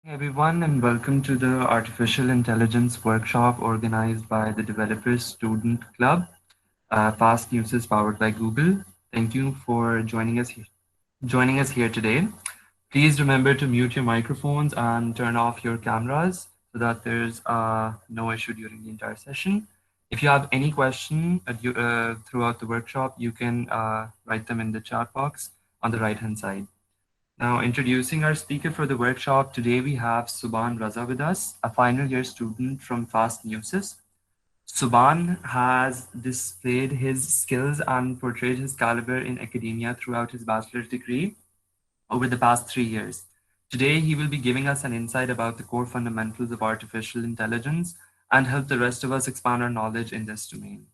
Everyone, and welcome to the Artificial Intelligence workshop organized by the Developers Student Club. Fast News is powered by Google. Thank you for joining us here today. Please remember to mute your microphones and turn off your cameras so that there's no issue during the entire session. If you have any question throughout the workshop, you can write them in the chat box on the right-hand side. Now, introducing our speaker for the workshop, today we have Subhan Raza with us, a final year student from Fast Newsys. Subhan has displayed his skills and portrayed his caliber in academia throughout his bachelor's degree over the past 3 years. Today, he will be giving us an insight about the core fundamentals of artificial intelligence and help the rest of us expand our knowledge in this domain.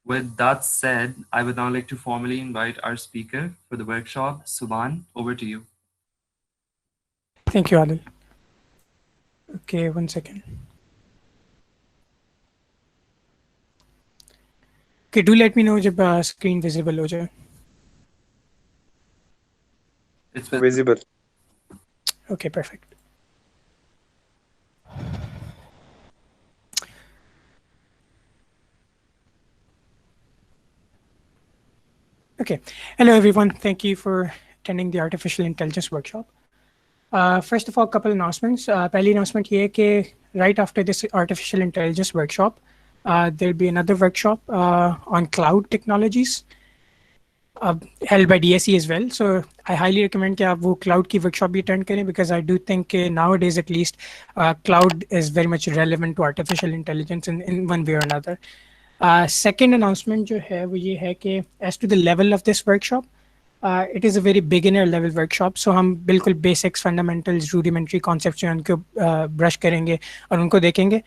With that said, I would now like to formally invite our speaker for the workshop. Subhan, over to you. Thank you, Adil. Okay, 1 second. Okay, do let me know जब screen visible हो जाए. It's Visible. Okay, perfect. Okay, hello everyone. Thank you for attending the Artificial Intelligence workshop. First of all, couple announcements. पहली announcement ये है कि right after this Artificial Intelligence workshop, there'll be another workshop on cloud technologies held by DSE as well. So I highly recommend कि आप वो cloud की workshop भी attend करें because I do think nowadays at least cloud is very much relevant to artificial intelligence in one way or another. Second announcement जो है वो ये है कि as to the level of this workshop, it is a very beginner level workshop. So हम बिल्कुल basics, fundamentals, rudimentary concepts जो हैं उनको brush करेंगे और उनको देखेंगे.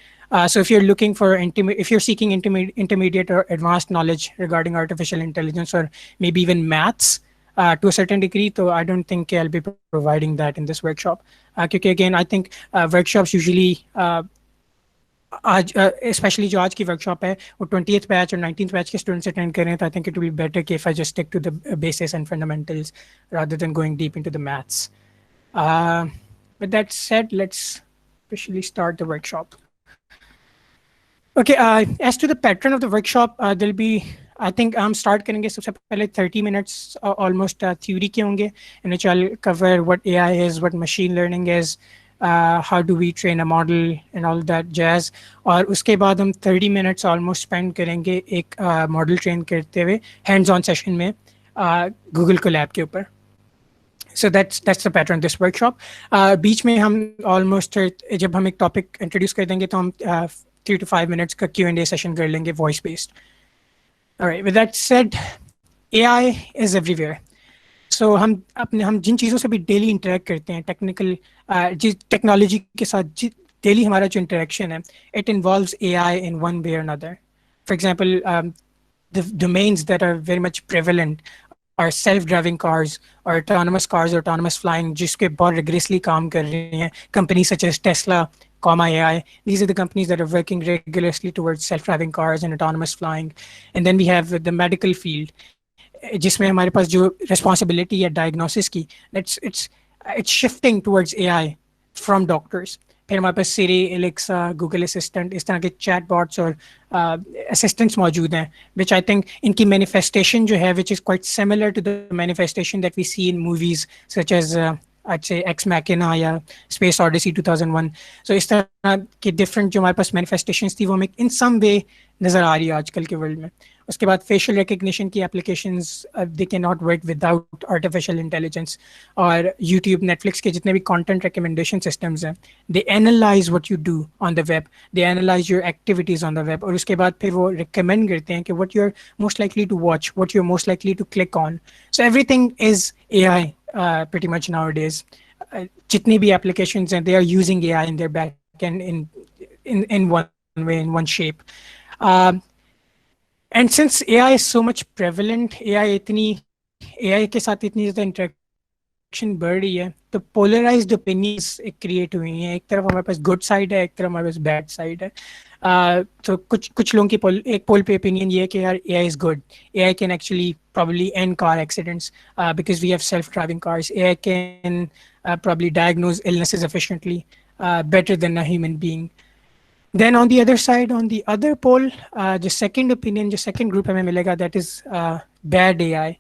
So if you're looking for if you're seeking intermediate or advanced knowledge regarding artificial intelligence or maybe even maths to a certain degree, so I don't think I'll be providing that in this workshop. Because again, I think workshops usually आज specially जो आज की workshop है वो 20th batch और 19th batch के students attend कर रहे हैं तो I think it will be better कि if I just stick to the basis and fundamentals rather than going deep into the maths. With that said, let's officially start the workshop. Okay, as to the pattern of the workshop, there'll be, I think हम start करेंगे सबसे पहले 30 minutes almost theory के होंगे in which I'll cover what AI is, what machine learning is, how do we train a model and all that jazz. और उसके बाद हम 30 minutes almost spend करेंगे एक model train करते हुए hands on session में Google Colab के ऊपर. So that's the pattern this workshop. बीच में हम almost जब हम एक topic introduce कर देंगे तो हम 3 to 5 minutes का Q&A session कर लेंगे voice based. Alright, with that said, AI is everywhere. So हम जिन चीज़ों से भी डेली इंटरेक्ट करते हैं टेक्नोलॉजी के साथ डेली हमारा जो इंटरेक्शन है it involves AI in one way or another. For example, the domains that are very much prevalent are self-driving cars or autonomous cars or autonomous flying जिसके बहुत rigorously काम कर रही हैं companies such as Tesla, AI. These are the companies that are working rigorously towards self-driving cars and autonomous flying. And then we have the medical field जिसमें हमारे पास जो responsibility है diagnosis की it's shifting towards AI from doctors. फिर हमारे पास Siri, Alexa, Google Assistant इस तरह के chatbots और assistants मौजूद हैं which I think इनकी manifestation जो है which is quite similar to the manifestation that we see in movies such as I'd say Ex Machina या Space Odyssey 2001. So इस तरह के different जो हमारे पास manifestations थी वो हमें in some way नज़र आ रही है आजकल के वर्ल्ड में. उसके बाद facial recognition की applications they cannot work without artificial intelligence. और YouTube, Netflix के जितने भी content recommendation systems हैं they analyze what you do on the web, they analyze your activities on the web और उसके बाद फिर वो recommend करते हैं कि what you're most likely to watch, what you're most likely to click on. So everything is AI pretty much nowadays. जितनी भी applications हैं they are using AI in their backend in one way, in one shape. And since AI is so much prevalent, AI के साथ इतनी ज़्यादा interaction बढ़ रही है तो polarized opinions create हुई हैं. एक तरफ हमारे पास good side है, एक तरफ हमारे पास bad side है. तो कुछ लोगों की एक पोल पे ओपिनियन ये है कि यार AI is good, AI can actually probably end car accidents because we have self-driving cars. AI can probably diagnose illnesses efficiently, better than a human being. Then on the other side, on the other pole, जो second opinion, जो second group हमें मिलेगा, that is bad AI.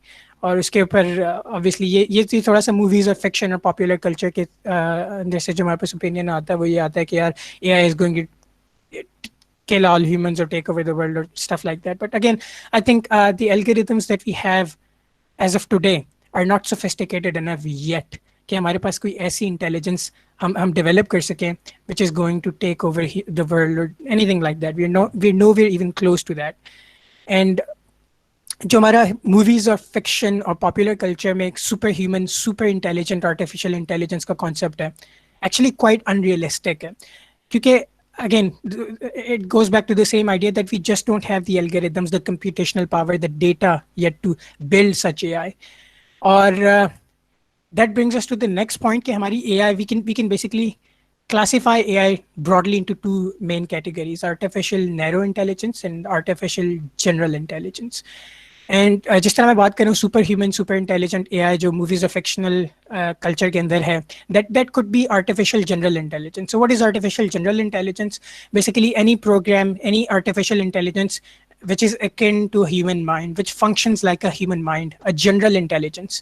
और उसके ऊपर obviously ये चीज़ थोड़ा सा मूवीज और फिक्शन और पॉपुलर कल्चर के अंदर से जो हमारे पास ओपिनियन आता है वो ये आता है कि यार AI is going to kill all humans or take over the world or stuff like that. But again, I think the algorithms that we have as of today are not sophisticated enough yet कि हमारे पास कोई ऐसी intelligence हम develop कर सकें which is going to take over the world or anything like that. We're nowhere even close to that. And जो हमारा movies और फिक्शन और पॉपुलर कल्चर में एक super human super intelligent artificial intelligence का कॉन्सेप्ट है एक्चुअली क्वाइट अनरियलिस्टिक है क्योंकि again it goes back to the same idea that we just don't have the algorithms, the computational power, the data yet to build such AI. Or that brings us to the next point कि हमारी AI we can basically classify AI broadly into two main categories: artificial narrow intelligence and artificial general intelligence. And जिस तरह मैं बात करूँ super human super intelligent AI जो movies और fictional culture के अंदर है that could be artificial general intelligence. So what is artificial general intelligence? Basically any program, any artificial intelligence which is akin to a human mind, which functions like a human mind, a general intelligence.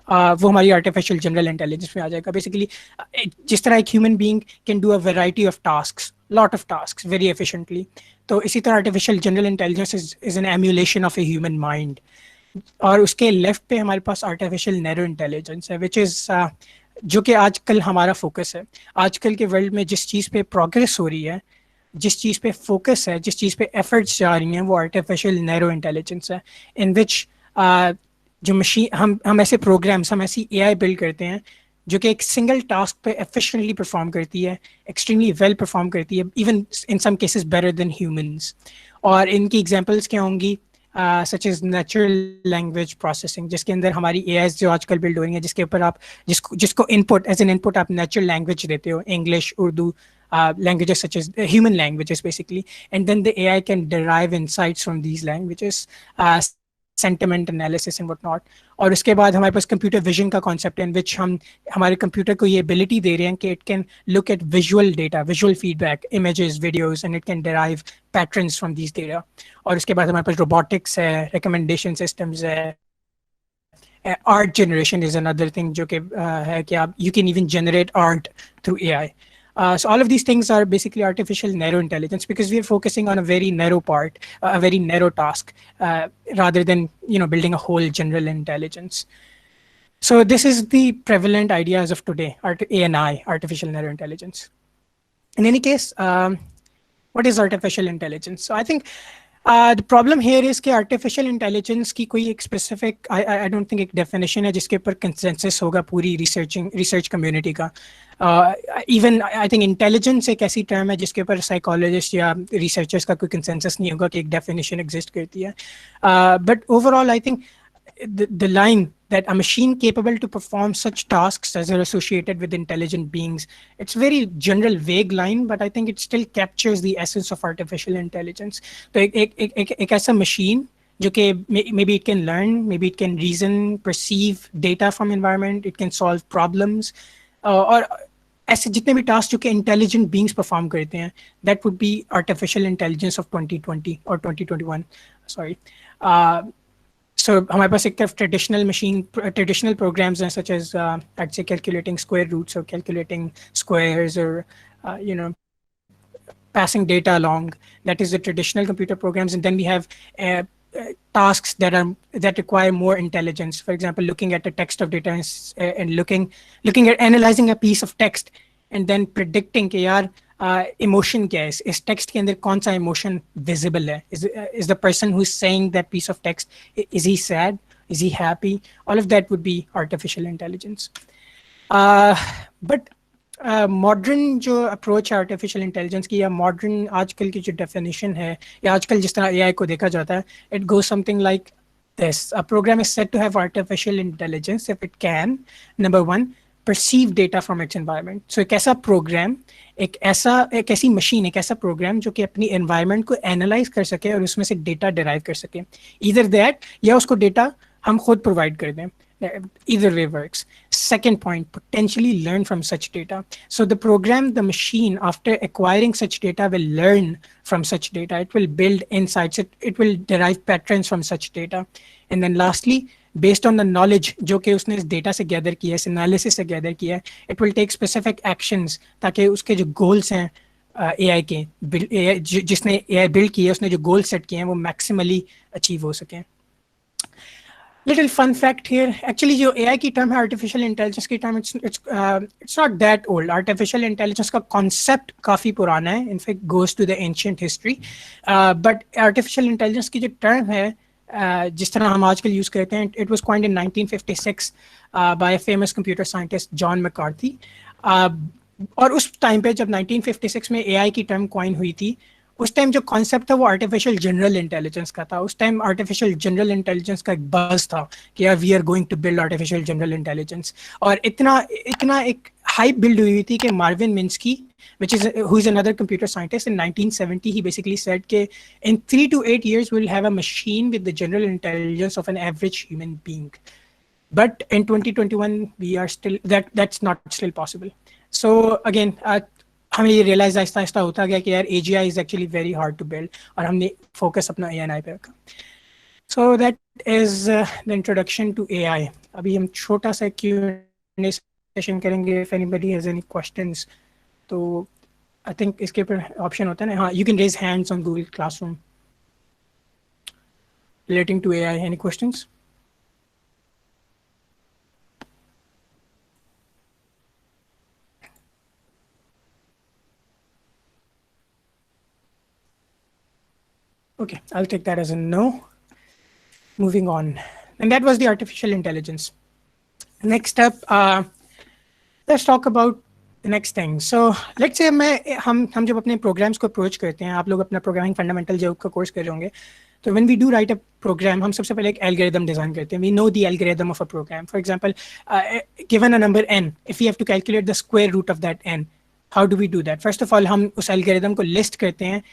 वो हमारी artificial general intelligence में आ जाएगा. Basically जिस तरह एक human being can do a variety of tasks, lot of tasks very efficiently, तो इसी तरह artificial general intelligence is an emulation of a human mind. और उसके लेफ्ट पे हमारे पास आर्टिफिशियल नैरो इंटेलिजेंस है विच इज़ जो कि आजकल हमारा फोकस है. आजकल के वर्ल्ड में जिस चीज़ पे प्रोग्रेस हो रही है, जिस चीज़ पे फोकस है, जिस चीज़ पे एफर्ट्स जा रही हैं वो आर्टिफिशियल नैरो इंटेलिजेंस है इन विच जो मशीन हम ऐसे प्रोग्राम्स, हम ऐसी AI बिल्ड करते हैं जो कि एक सिंगल टास्क पे एफिशिएंटली परफॉर्म करती है, एक्सट्रीमली वेल परफॉर्म करती है, even in some cases better than humans. और इनकी एग्जांपल्स क्या होंगी? Such is natural language processing, जिसके अंदर हमारी AIs जो आजकल बिल्ड हो रही हैं, जिसके ऊपर आप जिसको इनपुट एज एन इनपुट आप नेचुरल लैंग्वेज देते हो, English, Urdu, languages such as human languages basically, and then the AI can derive insights from these languages, sentiment analysis and whatnot. और उसके बाद हमारे पास कंप्यूटर विजन का कॉन्सेप्ट है इन विच हम हमारे कंप्यूटर को ये एबिलिटी दे रहे हैं कि it can look at visual data, visual feedback, images, videos, and it can derive patterns from these data. और उसके बाद हमारे पास रोबोटिक्स है, रिकमेंडेशन सिस्टम्स है, art generation is another thing जो कि है कि आप you can even generate art through AI. So all of these things are basically artificial narrow intelligence because we are focusing on a very narrow part, a very narrow task, rather than building a whole general intelligence. So this is the prevalent ideas of today, ANI, artificial narrow intelligence. In any case, what is artificial intelligence? So I think the problem here is कि artificial intelligence की कोई एक specific, I don't think एक definition है जिसके ऊपर consensus होगा पूरी research community का. Even I think intelligence एक ऐसी term है जिसके ऊपर psychologists या researchers का कोई consensus नहीं होगा कि एक definition exist करती है. But overall I think the line that a machine capable to perform such tasks as are associated with intelligent beings, it's very general vague line, but I think it still captures the essence of artificial intelligence. So एक ऐसा machine जो कि maybe it can learn, maybe it can reason, perceive data from environment, it can solve problems, और ऐसे जितने भी task जो कि इंटेलिजेंट बींग्स परफॉर्म करते हैं, that would be artificial intelligence of 2020 और 2021, सॉरी. So हमारे पास एक तरफ ट्रेडिशनल programs हैं such as I'd say calculating square roots or calculating squares or passing data along. That is the traditional computer programs, and then we have tasks that require more intelligence. For example, looking at the text of data and looking at analyzing a piece of text and then predicting कि यार emotion क्या है, इस text के अंदर कौन सा emotion visible है, is the person who's saying that piece of text, is he sad, is he happy? All of that would be artificial intelligence. But modern जो अप्रोच है आर्टिफिशियल इंटेलिजेंस की, या मॉडर्न आजकल की जो डेफिनेशन है, या आजकल जिस तरह AI को देखा जाता है, it goes something like this. A program is set to have artificial intelligence if it can, number one, perceive data from its environment. So एक ऐसा program, एक ऐसी machine, एक ऐसा program जो कि अपनी environment को analyze कर सके और उसमें से data derive कर सके. Either that या उसको data हम खुद provide कर दें. Either way works. Second point, potentially learn from such data. So the program, the machine, after acquiring such data, will learn from such data. It will build insights. It will derive patterns from such data. And then lastly, based on the knowledge जो कि उसने इस data से gather किया है, इस analysis से gather किया है, it will take specific actions ताकि उसके जो goals हैं AI के, जिसने AI build किया है, उसने जो goals set किए हैं वो maximally achieve हो सकें. Little fun fact here. Actually, जो AI की term है artificial intelligence की term, it's not that old. Artificial intelligence का concept काफी पुराना है. In fact, goes to the ancient history. But artificial intelligence की जो term है, जिस तरह हम आजकल use करते हैं, it was coined in 1956 by a famous computer scientist John McCarthy. और उस टाइम पे जब 1956 में AI की term coin हुई थी, उस टाइम जो कॉन्सेप्ट था वो आर्टिफिशियल जनरल इंटेलिजेंस का था. उस टाइम आर्टिफिशियल जनरल इंटेलिजेंस का एक बज़ था कि यार we are going to build artificial general intelligence. और इतना एक हाइप बिल्ड हुई थी कि Marvin Minsky, which is who is another computer scientist, in 1970 he basically said कि in 3 to 8 years we'll have a machine with the general intelligence of an average human being. But in 2021 we are still that's not still possible. So again हमें ये realise Aahista Aahista होता गया कि यार AGI is actually very hard to build और हमने focus अपना ANI पे रखा. So that is the introduction to AI. अभी हम छोटा सा Q&A सेशन करेंगे. If anybody has any questions तो आई थिंक इसके ऊपर ऑप्शन होता है ना. हाँ, you can raise hands on Google classroom relating to AI. Any questions? Okay, I'll take that as a no. Moving on. And that was the artificial intelligence. Next up, let's talk about the next thing. So let's say हम जब अपने programs को approach करते हैं, आप लोग अपना programming fundamental जो का course कर रहे होंगे, तो when we do write a program, हम सबसे पहले एक algorithm design करते हैं. We know the algorithm of a program. For example, given a number n, if we have to calculate the square root of that n, how do we do that? First of all, हम उस algorithm को list करते हैं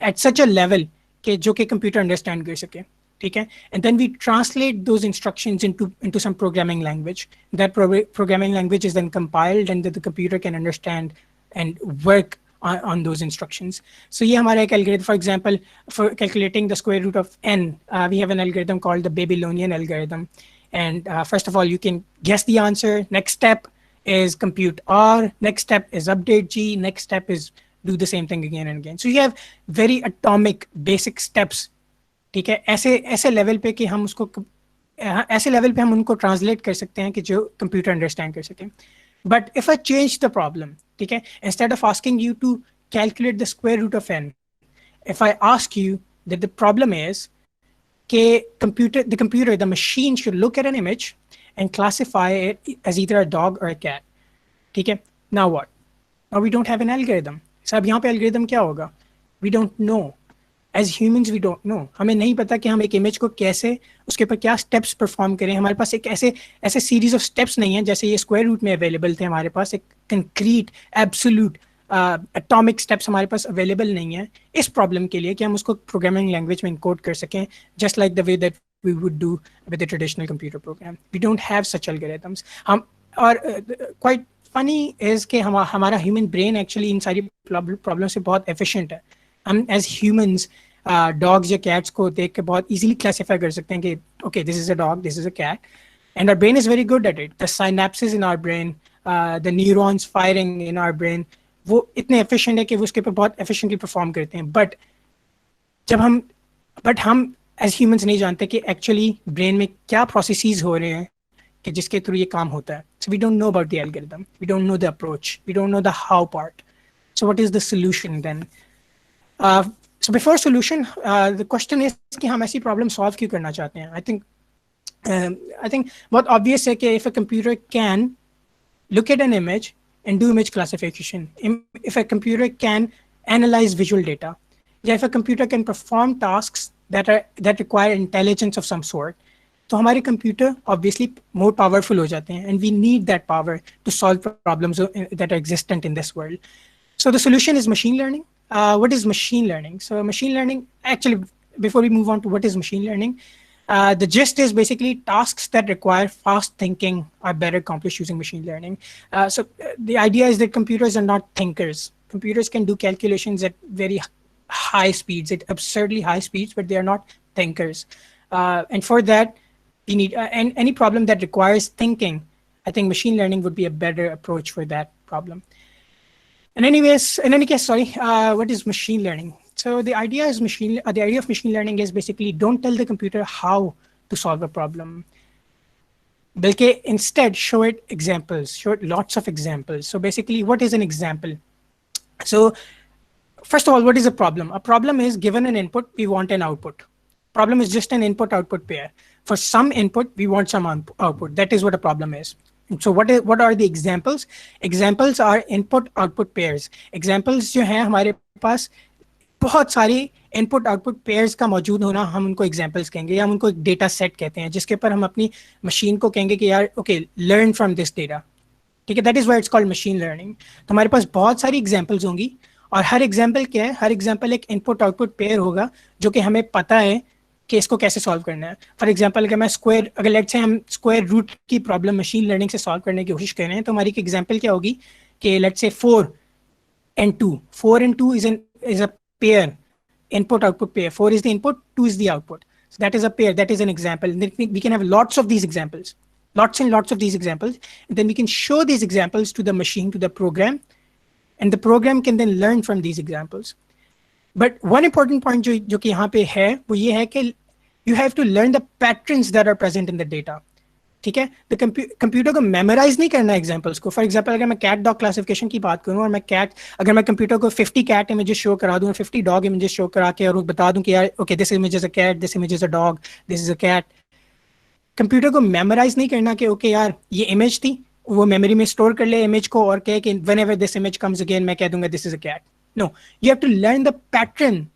at such a level कि जो कि computer understand कर सके. ठीक है. And then we translate those instructions into some programming language. That programming language is then compiled and the computer can understand and work on those instructions. So ये हमारा एक algorithm, for example, for calculating the square root of n, we have an algorithm called the Babylonian algorithm. And first of all, you can guess the answer. Next step is compute R. Next step is update G. Next step is do the same thing again and again. So you have very atomic basic steps. ठीक है. ऐसे level पे कि हम उसको ऐसे level पे हम उनको ट्रांसलेट कर सकते हैं कि जो कंप्यूटर अंडरस्टैंड कर सके. But if I change the problem, ठीक है, instead of asking you to calculate the square root of n, if I ask you that the problem is the computer, the machine should look at an image and classify it as either a dog or a cat. ठीक है. Now what? Now we don't have an algorithm. So अब यहाँ पे algorithm क्या होगा? We don't know. As humans we don't know. हमें नहीं पता कि हम एक इमेज को कैसे, उसके ऊपर क्या स्टेप्स परफॉर्म करें. हमारे पास एक ऐसे सीरीज ऑफ स्टेप्स नहीं है जैसे ये स्क्वायर रूट में अवेलेबल थे. हमारे पास एक कंक्रीट एब्सोल्यूट एटॉमिक स्टेप्स हमारे पास अवेलेबल नहीं है इस प्रॉब्लम के लिए कि हम उसको प्रोग्रामिंग लैंग्वेज में इनकोड कर सकें, just like the way that we would do with the traditional computer program. We don't have such algorithms. हम और क्वाइट फनी इज कि हमारा ह्यूमन ब्रेन एक्चुअली इन सारी प्रॉब्लम से बहुत एफिशिएंट है. हम एज ह्यूमंस डॉग्स या कैट्स को देख के बहुत इजीली क्लासिफाई कर सकते हैं कि okay this is a dog, this is a cat, and our brain is very good at it. The synapses in our brain, the neurons firing in our brain, वो इतने एफिशिएंट है कि वो उसके ऊपर बहुत एफिशिएंटली परफॉर्म करते हैं. बट हम एज ह्यूमंस नहीं जानते कि एक्चुअली ब्रेन में क्या प्रोसेसेस हो रहे हैं कि जिसके थ्रू ये काम होता है. So we don't know about the algorithm, we don't know the approach, we don't know the how part. So what is the solution then? So before solution, the question is कि हम ऐसी problem solve क्यों करना चाहते हैं? I think बहुत obvious है कि if a computer can look at an image and do image classification, if a computer can analyze visual data, yeah, if a computer can perform tasks that require intelligence of some sort, तो हमारे computer obviously more powerful हो जाते हैं, and we need that power to solve problems that are existent in this world. So the solution is machine learning. What is machine learning? So machine learning, actually, before we move on to what is machine learning, the gist is basically tasks that require fast thinking are better accomplished using machine learning. The idea is that computers are not thinkers. Computers can do calculations at very high speeds, at absurdly high speeds, but they are not thinkers. And for that, we need and any problem that requires thinking. I think machine learning would be a better approach for that problem. In any case, sorry, what is machine learning? So the idea of machine learning is basically don't tell the computer how to solve a problem. Bilke instead show it examples, show it lots of examples. So basically, what is an example? So first of all, what is a problem? A problem is given an input, we want an output. Problem is just an input-output pair. For some input, we want some output. That is what a problem is. So what are the examples? Examples are input-output pairs. Examples जो हैं हमारे पास बहुत सारी input output pairs का मौजूद होना, हम उनको एग्जाम्पल्स कहेंगे, या हम उनको एक डेटा सेट कहते हैं, जिसके ऊपर हम अपनी मशीन को कहेंगे कि यार okay learn from this data. ठीक है, that is why it's called machine learning. तो हमारे पास बहुत सारी एग्जाम्पल्स होंगी, और हर एग्जाम्पल क्या है, हर एग्जाम्पल एक इनपुट आउटपुट पेयर होगा जो कि हमें पता है कि इसको कैसे सॉल्व करना है. फॉर एग्जाम्पल अगर लेट से हम स्क्वायर रूट की प्रॉब्लम मशीन लर्निंग से सॉल्व करने की कोशिश कर रहे हैं, तो हमारी एक एग्जाम्पल क्या होगी कि लेट से 4 and 2 is a pair, input output pair. 4 is the input, 2 is the output. So that is a pair, that is an example. And then we can have lots of these examples, lots and lots of these examples, and then we can show these examples to the machine, to the program, and the program can then learn from these examples. But one important point जो कि यहाँ पे है वो ये है कि you have to learn the patterns that are present in the data. ठीक है, तो कंप्यूटर को मेमोराइज नहीं करना एग्जांपल्स को. फॉर एग्जांपल अगर मैं कैट डॉग क्लासिफिकेशन की बात करूं, और अगर मैं कंप्यूटर को 50 कैट इमेजेस शो करा दूं और 50 डॉग इमेजेस शो करा के और बता दूं कि यार okay this image is a cat, this image is a dog, this is a cat. Computer को मेमोराइज नहीं करना कि ओके यार ये इमेज थी, वो मेमोरी में स्टोर कर ले इमेज को और कहे कि whenever this image comes again मैं कह दूंगा this is a cat. No, you have to learn the pattern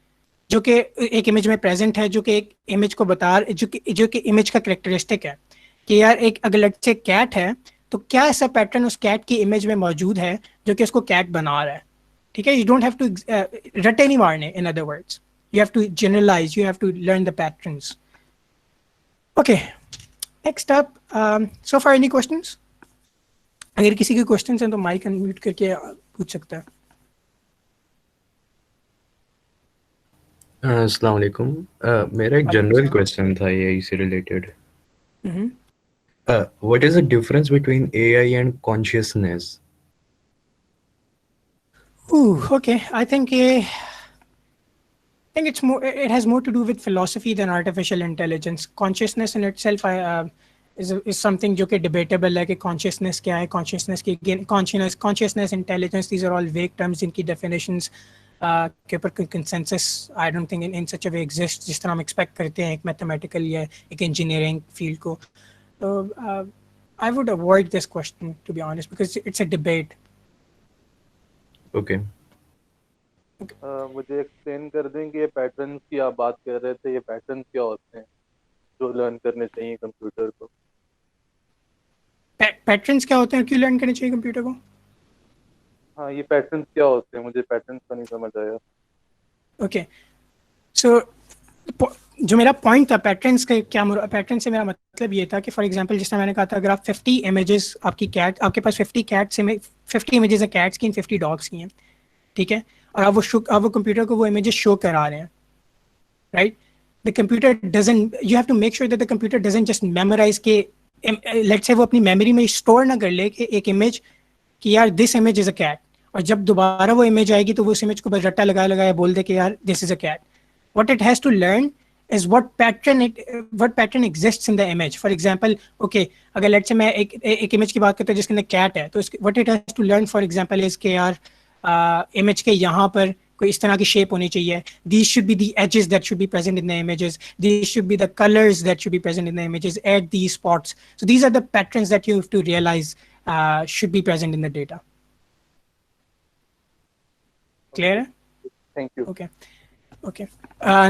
जो कि एक इमेज में प्रेजेंट है, जो कि एक इमेज को जो कि इमेज का कैरेक्टरिस्टिक है कि यार एक अगर लेट्स से कैट है तो क्या ऐसा पैटर्न उस कैट की इमेज में मौजूद है जो कि उसको कैट बना रहा है. ठीक है, यू डोंट हैव टू रटे नहीं मारने. In other words, you have to generalize, you have to learn the patterns. Okay, next up, so for any questions? अगर किसी के क्वेश्चंस हैं तो माइक अनम्यूट करके पूछ सकता है. अस्सलाम वालेकुम. मेरा एक जनरल क्वेश्चन था एआई से related. What is the difference between AI and consciousness? Okay. I think it's more. It has more to do with philosophy than artificial intelligence. Consciousness in itself is something जो कि debatable है कि consciousness क्या है. Consciousness, intelligence. These are all vague terms. इनकी definitions के ऊपर कोई consensus I don't think in such a way exists जिस तरह हम expect करते हैं एक mathematical या एक engineering field को. So I would avoid this question, to be honest, because it's a debate. Okay. मुझे एक्सप्लेन कर दें कि ये पैटर्न्स की आप बात कर रहे थे, ये पैटर्न्स क्या होते हैं जो लर्न करने चाहिए कंप्यूटर को? पैटर्न्स क्या होते हैं, क्यों लर्न करने चाहिए कंप्यूटर को? हाँ, ये पैटर्न्स क्या होते हैं, मुझे पैटर्न्स का नहीं समझ आया. ओके, सो जो मेरा पॉइंट था पैटर्न्स का, पैटर्न से मेरा मतलब ये था कि फॉर एग्जांपल जिस तरह मैंने कहा था, अगर आप 50 इमेजेस आपके पास 50 कैट से 50 इमेजेस है कैट्स की, 50 डॉग्स की हैं. ठीक है, और आप वो कंप्यूटर को वो इमेजेस शो करा रहे हैं, right? The computer doesn't, you have to make sure that the computer doesn't just memorize के, लेट्स से वो अपनी मेमोरी में स्टोर ना कर ले कि एक इमेज कि यार this image is a cat, और जब दोबारा वो इमेज आएगी तो वो उस इमेज को बस रट्टा लगाया बोल दे कि यार this is a cat. What it has to learn is what pattern exists in the image. For example, okay, अगर let's say मैं एक image की बात करता हूँ जिसके अंदर cat है, तो what it has to learn, for example, is कि यार image के यहाँ पर कोई इस तरह की shape होनी चाहिए. These should be the edges that should be present in the images. These should be the colors that should be present in the images at these spots. So these are the patterns that you have to realize should be present in the data. Clear? Thank you. Okay.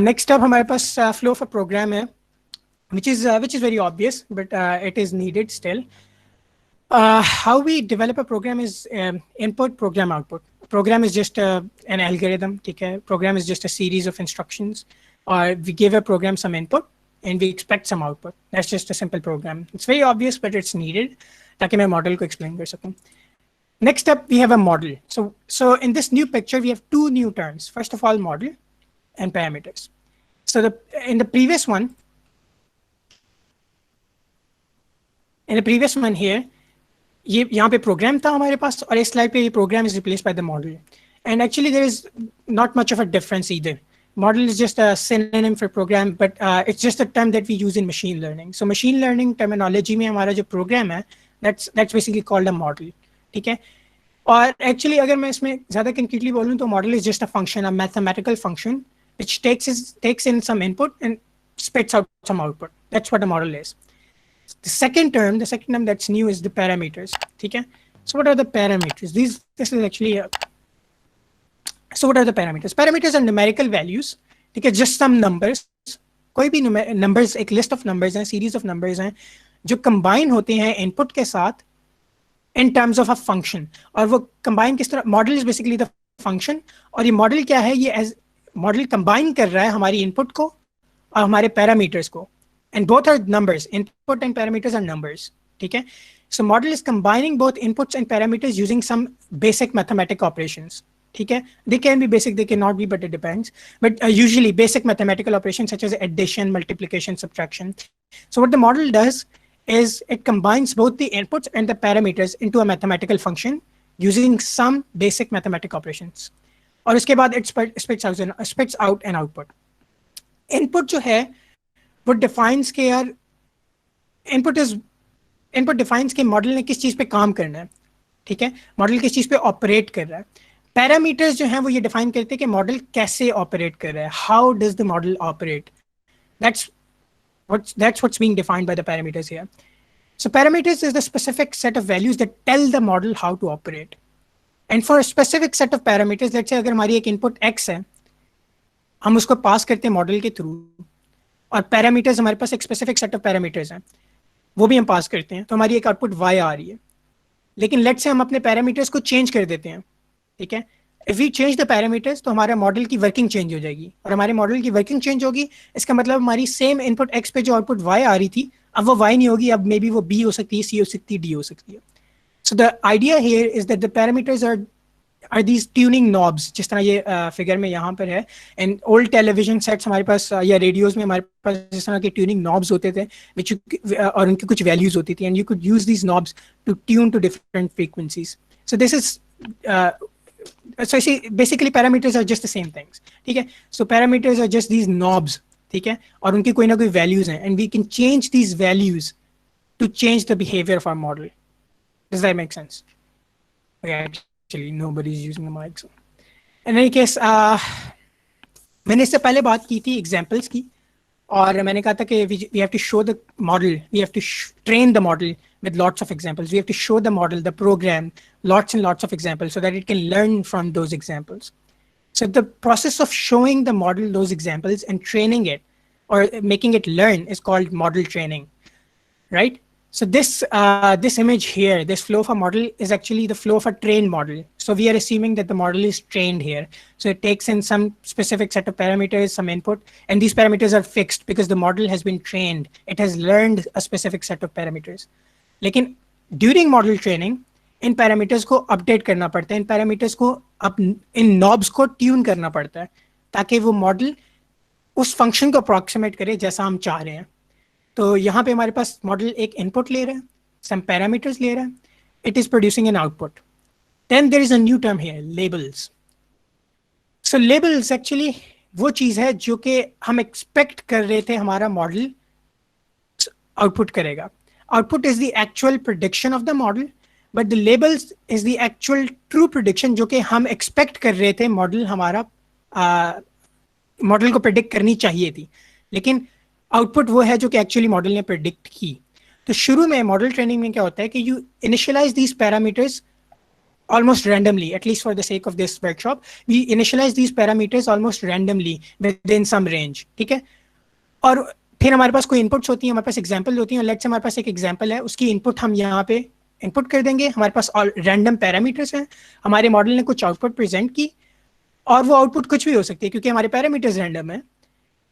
Next अब हमारे पास flow of a programme है. which is very obvious, but it is needed still. How we develop a program is input, program, output. Program is just an algorithm. Okay? Program is just a series of instructions. Or we give a program some input and we expect some output. That's just a simple program. It's very obvious, but it's needed. ताकि मैं model को explain कर सकूं. Next up, we have a model. So in this new picture, we have two new terms. First of all, model and parameters. So in the previous one here, ये यहाँ पे program था हमारे पास और इस slide पे ये program is replaced by the model. And actually there is not much of a difference either. Model is just a synonym for program, but it's just a term that we use in machine learning. So machine learning terminology में हमारा जो program है, that's basically called a model. ठीक है? और actually अगर मैं इसमें ज़्यादा concretely बोलूँ तो model is just a function, a mathematical function which takes in some input and spits out some output. That's what a model is. The second term that's new is the parameters. Okay? So what are the parameters? This is actually so what are the parameters? Parameters are numerical values. Okay, just some numbers. कोई भी numbers, एक list of numbers हैं, series of numbers हैं, जो combine होते हैं input के साथ in terms of a function. और वो combine किस तरह? Model is basically the function. और ये model क्या है? ये as model combine कर रहा है हमारी input को और हमारे parameters को. And both are numbers. Input and parameters are numbers. Okay? So model is combining both inputs and parameters using some basic mathematical operations. Okay? They can be basic, they cannot be, but it depends. But usually basic mathematical operations such as addition, multiplication, subtraction. So what the model does is it combines both the inputs and the parameters into a mathematical function using some basic mathematical operations. और उसके बाद it spits out an output. Input जो है वो defines के यार input defines के model ने किस चीज पे काम करना है. ठीक है, मॉडल किस चीज पे ऑपरेट कर रहा है. पैरामीटर्स जो हैं वो ये डिफाइन करते हैं कि मॉडल कैसे ऑपरेट कर रहा है. How does the model operate. that's what's being defined by the parameters here. So parameters is the specific set of values that tell the model how to operate. And for a specific set of parameters, let's say अगर हमारी एक input x है, हम उसको पास करते हैं model के through, और पैरामीटर्स हमारे पास एक स्पेसिफिक सेट ऑफ पैरामीटर्स हैं, वो भी हम पास करते हैं, तो हमारी एक आउटपुट y आ रही है. लेकिन लेट्स से हम अपने पैरामीटर्स को चेंज कर देते हैं. ठीक है, if we change the parameters तो हमारे मॉडल की वर्किंग चेंज हो जाएगी, और हमारे मॉडल की वर्किंग चेंज होगी, इसका मतलब हमारी सेम इनपुट x पे जो आउटपुट y आ रही थी, अब वो y नहीं होगी, अब मे बी वो b हो सकती है, c हो सकती है, d हो सकती है. So the idea here is that the parameters are these tuning knobs, जिस तरह ये फिगर में यहाँ पर है. एंड ओल्ड टेलीविजन सेट्स हमारे पास या रेडियोज में हमारे पास जिस तरह के ट्यूनिंग नॉब्स होते थे, which और उनकी कुछ वैल्यूज होती थी, and you could use these knobs to tune to different frequencies. So this is so see, basically parameters are just the same things. ठीक है, so parameters are just these knobs. ठीक है, और उनकी कोई ना कोई वैल्यूज हैं, and we can change these values to change the behavior of our model. Does that make sense? Okay, actually nobody's using the mic. So in any case, मैंने इससे पहले बात की थी examples की, और मैंने कहा था कि we have to show the model, we have to train the model with lots of examples. We have to show the model, the program, lots and lots of examples so that it can learn from those examples. So the process of showing the model those examples and training it or making it learn is called model training, right? So this image here, this flow of a model is actually the flow of a trained model. So we are assuming that the model is trained here. So it takes in some specific set of parameters, some input, and these parameters are fixed because the model has been trained. It has learned a specific set of parameters. लेकिन during model training in parameters को update करना पड़ता है, इन parameters को इन knobs को tune करना पड़ता है ताकि वो मॉडल उस फंक्शन को अप्रॉक्सीमेट करे जैसा हम चाह रहे हैं. तो यहाँ पे हमारे पास मॉडल एक इनपुट ले रहा है, सम पैरामीटर्स ले रहा है, it is producing an output. Then there is a new term here, labels. So labels actually वो चीज़ है जो कि हम एक्सपेक्ट कर रहे थे हमारा मॉडल आउटपुट करेगा. Output is the actual prediction of the model, but the labels is the actual true prediction जो कि हम expect कर रहे थे मॉडल हमारा मॉडल को predict करनी चाहिए थी, लेकिन आउटपुट वो है जो कि एक्चुअली मॉडल ने predict की. तो शुरू में मॉडल ट्रेनिंग में क्या होता है कि you initialize these parameters almost randomly, at least for the sake of this workshop, we initialize these parameters almost randomly within some range. ठीक है, और फिर हमारे पास कोई इनपुट्स होती हैं, हमारे पास एग्जाम्पल होती हैं। लेट्स से हमारे पास एक एग्जाम्पल है, उसकी इनपुट हम यहाँ पे इनपुट कर देंगे। हमारे पास रैंडम पैरामीटर्स हैं, हमारे मॉडल ने कुछ आउटपुट प्रेजेंट की, और वो आउटपुट कुछ भी हो सकती है क्योंकि हमारे पैरामीटर्स रैंडम है।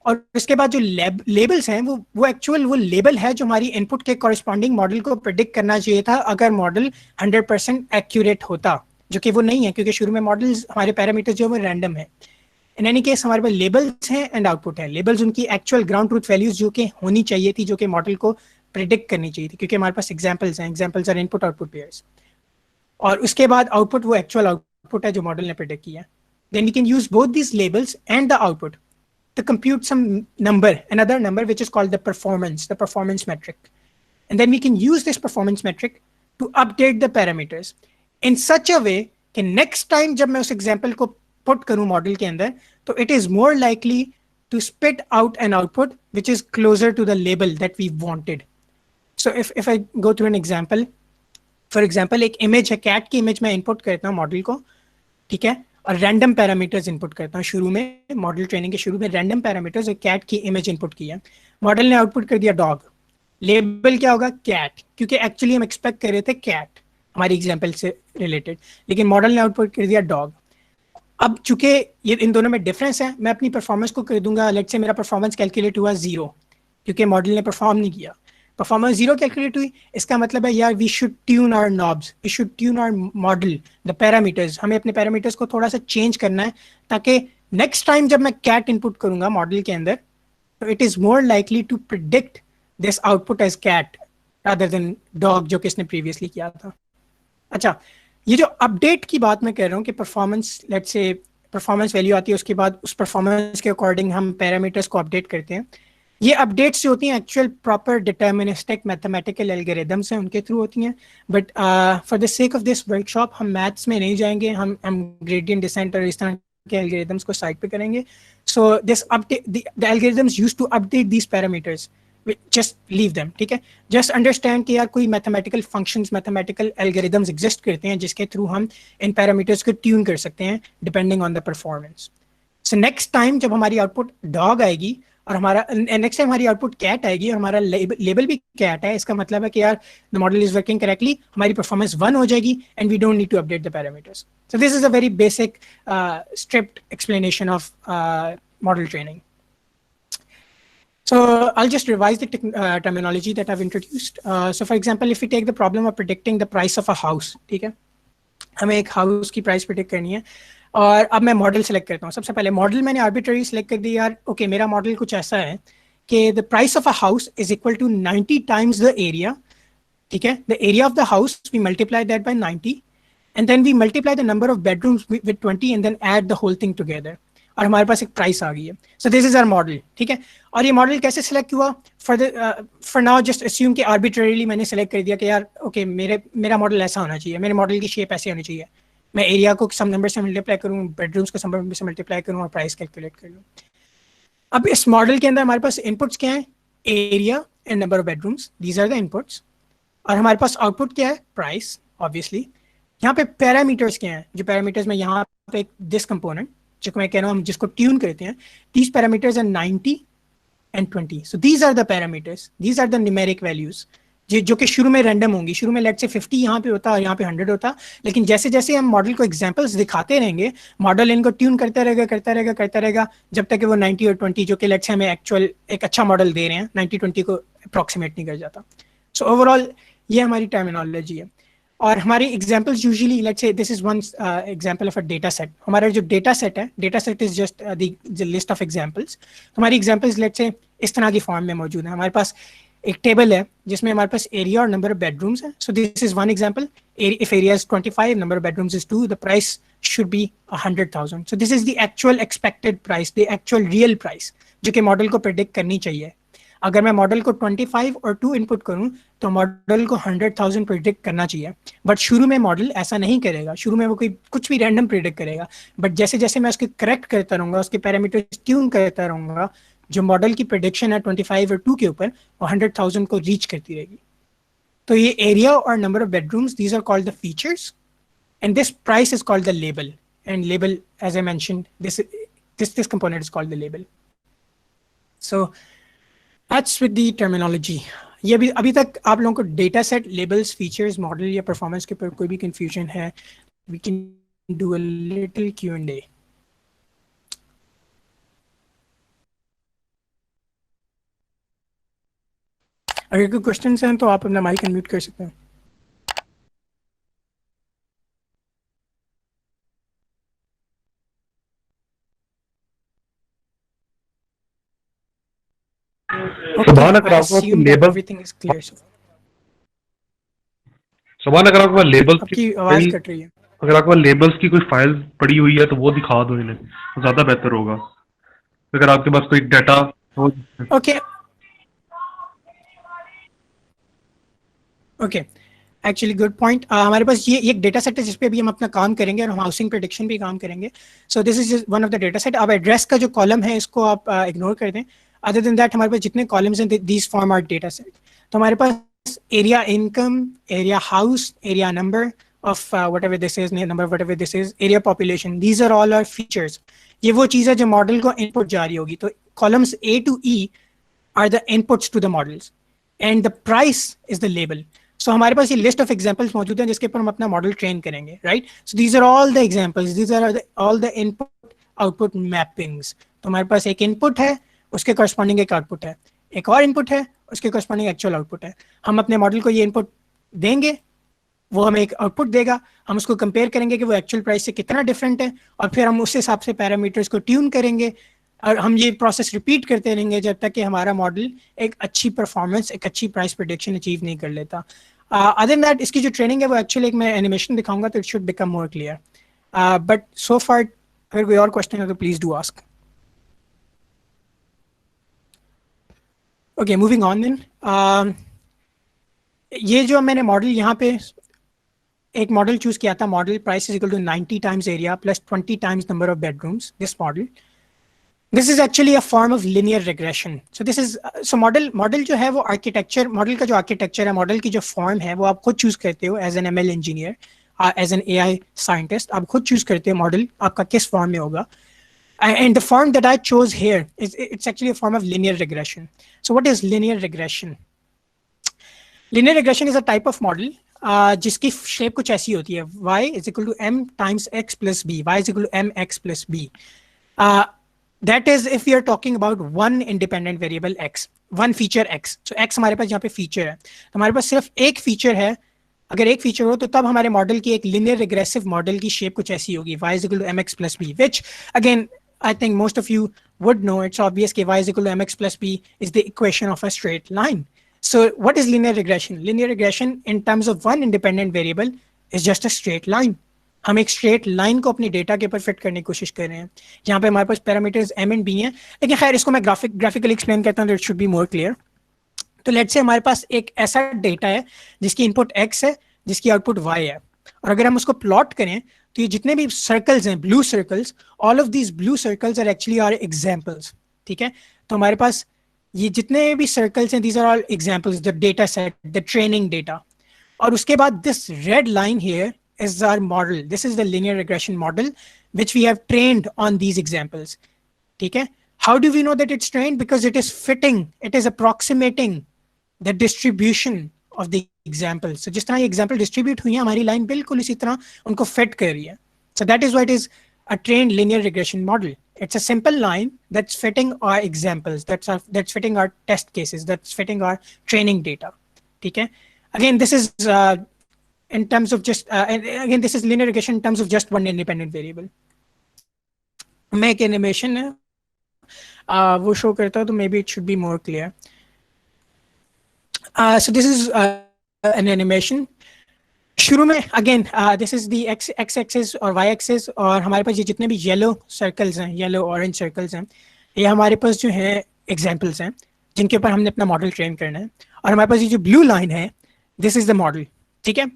और उसके बाद जो लेबल्स हैं वो एक्चुअल वो लेबल है जो हमारी इनपुट के कॉरेस्पॉन्डिंग मॉडल को प्रिडिक्ट करना चाहिए था अगर मॉडल 100% एक्यूरेट होता, जो कि वो नहीं है क्योंकि शुरू में मॉडल्स हमारे पैरामीटर्स जो वो रैंडम है। इन एनी केस हमारे पास लेबल्स हैं एंड आउटपुट है। लेबल्स उनकी एक्चुअल ग्राउंड ट्रूथ वैल्यूज जो कि होनी चाहिए थी, जो कि मॉडल को प्रिडिक्ट करनी चाहिए थी, क्योंकि हमारे पास एग्जाम्पल्स हैं, examples are input output pairs. और उसके बाद आउटपुट वो एक्चुअल आउटपुट है जो मॉडल ने प्रिडिक्ट किया। Then we can use both these labels and the output to compute some number, another number which is called the performance metric. And then we can use this performance metric to update the parameters in such a way कि next time जब मैं उस example को put करूँ model के अंदर, तो it is more likely to spit out an output which is closer to the label that we wanted. So if I go through an example, for example एक image है, cat की image मैं input करता हूँ model को, ठीक है, और रैंडम पैरामीटर्स इनपुट करता हूँ शुरू में, मॉडल ट्रेनिंग के शुरू में रैंडम पैरामीटर्स और कैट की इमेज इनपुट की है। मॉडल ने आउटपुट कर दिया डॉग, लेबल क्या होगा, कैट, क्योंकि एक्चुअली हम एक्सपेक्ट कर रहे थे कैट हमारी एग्जांपल से रिलेटेड, लेकिन मॉडल ने आउटपुट कर दिया डॉग। अब चूंकि ये इन दोनों में डिफरेंस है, मैं अपनी परफॉर्मेंस को कर दूंगा, लेट्स से मेरा परफॉर्मेंस कैलकुलेट हुआ 0 क्योंकि मॉडल ने परफॉर्म नहीं किया, परफॉर्मेंस 0 कैलकुलेट हुई। इसका मतलब है यार we should tune our knobs, we should tune our model, the parameters, हमें अपने पैरामीटर्स को थोड़ा सा चेंज करना है ताकि नेक्स्ट टाइम जब मैं कैट इनपुट करूंगा मॉडल के अंदर, तो it is more likely to predict this output as cat rather than dog जो कि इसने प्रीवियसली किया था। अच्छा, ये जो अपडेट की बात मैं कह रहा हूँ कि performance, let's say performance value आती है, उसके बाद उस परफॉर्मेंस के अकॉर्डिंग हम पैरामीटर्स को अपडेट करते हैं। ये अपडेट्स जो होती हैं actual proper deterministic mathematical algorithms हैं, उनके थ्रू होती हैं। But for the sake of this workshop हम मैथ्स में नहीं जाएंगे, हम ग्रेडियंट डिसेंट और इस तरह के एल्गोरिदम्स को साइड पे करेंगे। So this update, the algorithms used to update these parameters, just leave them, ठीक है। जस्ट अंडरस्टैंड कि यार कोई mathematical functions, mathematical algorithms exist करते हैं जिसके थ्रू हम इन पैरामीटर्स को ट्यून कर सकते हैं depending on the performance. So next time जब हमारी आउटपुट डॉग आएगी और हमारा नेक्स्ट टाइम हमारी आउटपुट कैट आएगी और हमारा लेबल भी कैट है, इसका मतलब है कि यार the model is working correctly, हमारी परफॉर्मेंस 1 हो जाएगी and we don't need to update the parameters. So this is a very basic stripped explanation of model training. So I'll just revise the terminology that I've introduced. So for example, if we take the problem of predicting the price of a house, ठीक है, हमें एक house की price predict करनी है और अब मैं मॉडल सेलेक्ट करता हूँ. सबसे पहले मॉडल मैंने आर्बिट्ररी सेलेक्ट कर दिया यार. ओके, मेरा मॉडल कुछ ऐसा है कि the price of a house is equal to 90 times the area. ठीक है, the area of the house we multiply that by 90 and then we multiply the number of bedrooms with 20 and then add the whole thing together और हमारे पास एक price आ गई है. So this is our model. ठीक है, और ये मॉडल कैसे सिलेक्ट हुआ? फॉर नाउ जस्ट अस्यूम कि आर्बिट्रेरीली मैंने सेलेक्ट कर दिया कि यार ओके मेरा मॉडल ऐसा होना चाहिए, मेरे मॉडल की शेप ऐसे होनी चाहिए, मैं एरिया को सम नंबर से मल्टीप्लाई करूँ, बेडरूम्स को सम नंबर से मल्टीप्लाई करूँ और प्राइस कैलकुलेट कर लूँ. अब इस मॉडल के अंदर हमारे पास इनपुट्स क्या है? Area and number of bedrooms, these are the inputs. और हमारे पास आउटपुट क्या है? Price, obviously. यहाँ पे पैरामीटर्स क्या हैं? जो पैरामीटर्स में यहाँ पे दिस कंपोनेंट जो मैं कह रहा हूँ, हम जिसको ट्यून करते हैं, these parameters are 90 and 20. So these are the parameters, these are the numeric values जो कि शुरू में रैंडम होंगी. शुरू में लेट्स से 50 यहाँ पे होता और यहाँ पे 100 होता, लेकिन जैसे जैसे हम मॉडल को एग्जांपल्स दिखाते रहेंगे, मॉडल इनको ट्यून करता रहेगा जब तक कि वो 90 और 20 जो कि लेट्स से हमें एक्चुअल एक अच्छा मॉडल दे रहे हैं, 90-20 को अप्रॉक्सीमेट नहीं कर जाता. सो ओवरऑल ये हमारी टर्मिनोलॉजी है. और हमारी examples usually let's say this is one example of a data set. हमारा जो डेटा सेट है, data set is just the list of examples. हमारी एग्जांपल्स लेट्स से इस तरह की फॉर्म में मौजूद है. हमारे पास एक टेबल है जिसमें हमारे पास एरिया और नंबर ऑफ बेडरूम्स है. So this is one example. If area is 25, number of bedrooms is 2, the price should be 100,000. So this is the actual expected price, the actual real price जो कि model को predict करनी चाहिए. अगर मैं model को 25 और 2 इनपुट करूं तो मॉडल को 100,000 प्रिडिक्ट करना चाहिए. बट शुरू में मॉडल ऐसा नहीं करेगा. शुरू में वो कोई कुछ भी रैंडम प्रिडिक्ट करेगा. बट जैसे जैसे मैं उसके करेक्ट करता रहूंगा, उसके पैरामीटर्स ट्यून करता रहूंगा, जो मॉडल की प्रेडिक्शन है 25 और 2 के ऊपर, वो 100,000 को रीच करती रहेगी. तो ये एरिया और number of bedrooms, these are called the features and this price is called the label. And label, as I mentioned, this component is called the label. So That's with the terminology. ये भी अभी तक आप लोगों को data set, labels, features, model या performance के ऊपर कोई भी कंफ्यूजन है, we can do a little Q&A. अगर कोई क्वेश्चंस हैं तो आप अपना माइक अनम्यूट कर सकते हैं. सुभान Okay, अगर I आपके पास assume that label everything is clear. So, सुभान अगर आपके पास लेबल्स की आपकी आवाज फाइल कट रही है. अगर आपके पास लेबल्स की कोई फाइल पड़ी हुई है तो वो दिखा दो इन्हें, तो ज्यादा बेहतर होगा. अगर आपके पास कोई डाटा हो. Okay. Okay, actually good point. हमारे पास ये एक डेटा सेट है जिस पे अभी हम अपना काम करेंगे और हम हाउसिंग प्रेडिक्शन भी काम करेंगे. So this is one of the data set. अब एड्रेस का जो कॉलम है इसको आप इग्नोर कर दें. अदर देन दैट हमारे पास जितने कॉलम्स हैं these form are data set. तो हमारे पास area income, area house, area number of whatever this is, number whatever this is, area population, these are all our features. ये वो चीज़ है जो मॉडल को इनपुट जा रही होगी. तो columns A to E are the inputs to the models and the price is the label. So हमारे पास ये लिस्ट ऑफ एग्जांपल्स मौजूद हैं जिसके ऊपर हम अपना मॉडल ट्रेन करेंगे, right. So these are all the examples, these are all the input output mappings. तो हमारे पास एक इनपुट है, उसके कॉरस्पॉन्डिंग एक आउटपुट है, एक और इनपुट है, उसके कॉरस्पॉन्डिंग एक्चुअल आउटपुट है. हम अपने मॉडल को ये इनपुट देंगे, वो हमें एक आउटपुट देगा, हम उसको कंपेयर करेंगे कि वो एक्चुअल प्राइस से कितना डिफरेंट है, और फिर हम उस हिसाब से पैरामीटर्स को ट्यून करेंगे. और हम ये प्रोसेस रिपीट करते रहेंगे जब तक कि हमारा मॉडल एक अच्छी परफॉर्मेंस, एक अच्छी प्राइस प्रेडिक्शन अचीव नहीं कर लेता. अदर देन दैट इसकी जो ट्रेनिंग है वो एक्चुअली एक मैं एनिमेशन दिखाऊंगा तो it should become more clear. But so far अगर कोई और क्वेश्चन है तो please do ask. Okay, moving on then. ये जो मैंने मॉडल यहाँ पे एक मॉडल चूज किया था, model price is equal to 90 times area plus 20 times number of bedrooms. This model, this is actually a form of linear regression. So this is so model जो है वो आर्किटेक्चर, मॉडल का जो architecture है, model की जो form है वो आप खुद चूज करते हो as an ML engineer, as an AI scientist. आप खुद चूज करते हो मॉडल आपका किस फॉर्म में होगा. And the form that I chose here is it's actually a form of linear regression. So what is linear regression? Linear regression is a type of model जिसकी shape कुछ ऐसी होती है, y is equal to m times x plus b, y is equal to mx plus b. That is if we are talking about one independent variable x, one feature x. So x हमारे पास यहाँ पे feature है, तो हमारे पास सिर्फ एक feature है. अगर एक feature हो तो तब हमारे मॉडल की एक linear regressive मॉडल की शेप कुछ ऐसी होगी, y is equal to mx plus b, which again I think most of you would know. It's obvious कि y is equal to mx plus b is the equation of a straight line. So what is linear regression? Linear regression in terms of one independent variable is just a straight line. हम एक straight line को अपनी data के ऊपर fit करने की कोशिश कर रहे हैं. यहाँ पे हमारे पास पैरामीटर्स m एंड b हैं, लेकिन खैर इसको मैं ग्राफिकली एक्सप्लेन करता हूँ तो it should be more clear. तो लेट्स से हमारे पास एक ऐसा डेटा है जिसकी इनपुट x है, जिसकी आउटपुट y है, और अगर हम उसको प्लॉट करें तो ये जितने भी सर्कल्स हैं, blue circles, all of these blue circles are actually are examples. ठीक है, तो हमारे पास ये जितने भी सर्कल्स हैं, these are all examples, the data set, the training data. और उसके बाद this red line here is our model. This is the linear regression model which we have trained on these examples. ठीक है, how do we know that it's trained? Because it is fitting, it is approximating the distribution of the examples. So जिस तरह ये example distribute हुई है, हमारी line बिल्कुल इसी तरह उनको fit कर रही है. So that is why it is a trained linear regression model. It's a simple line that's fitting our examples, that's fitting our test cases, that's fitting our training data. ठीक है, again this is in terms of just and again this is linear regression in terms of just one independent variable. मैं एक animation है वो show करता हूँ तो may be it should be more clear. So this is an animation. शुरू में again this is the x axis और वाई एक्सिस, और हमारे पास ये जितने भी येलो सर्कल्स हैं, येलो ऑरेंज सर्कल्स हैं, ये हमारे पास जो है एग्जांपल्स हैं जिनके ऊपर हमने अपना मॉडल ट्रेन करना है. और हमारे पास ये जो ब्लू लाइन है, दिस इज द मॉडल. ठीक है,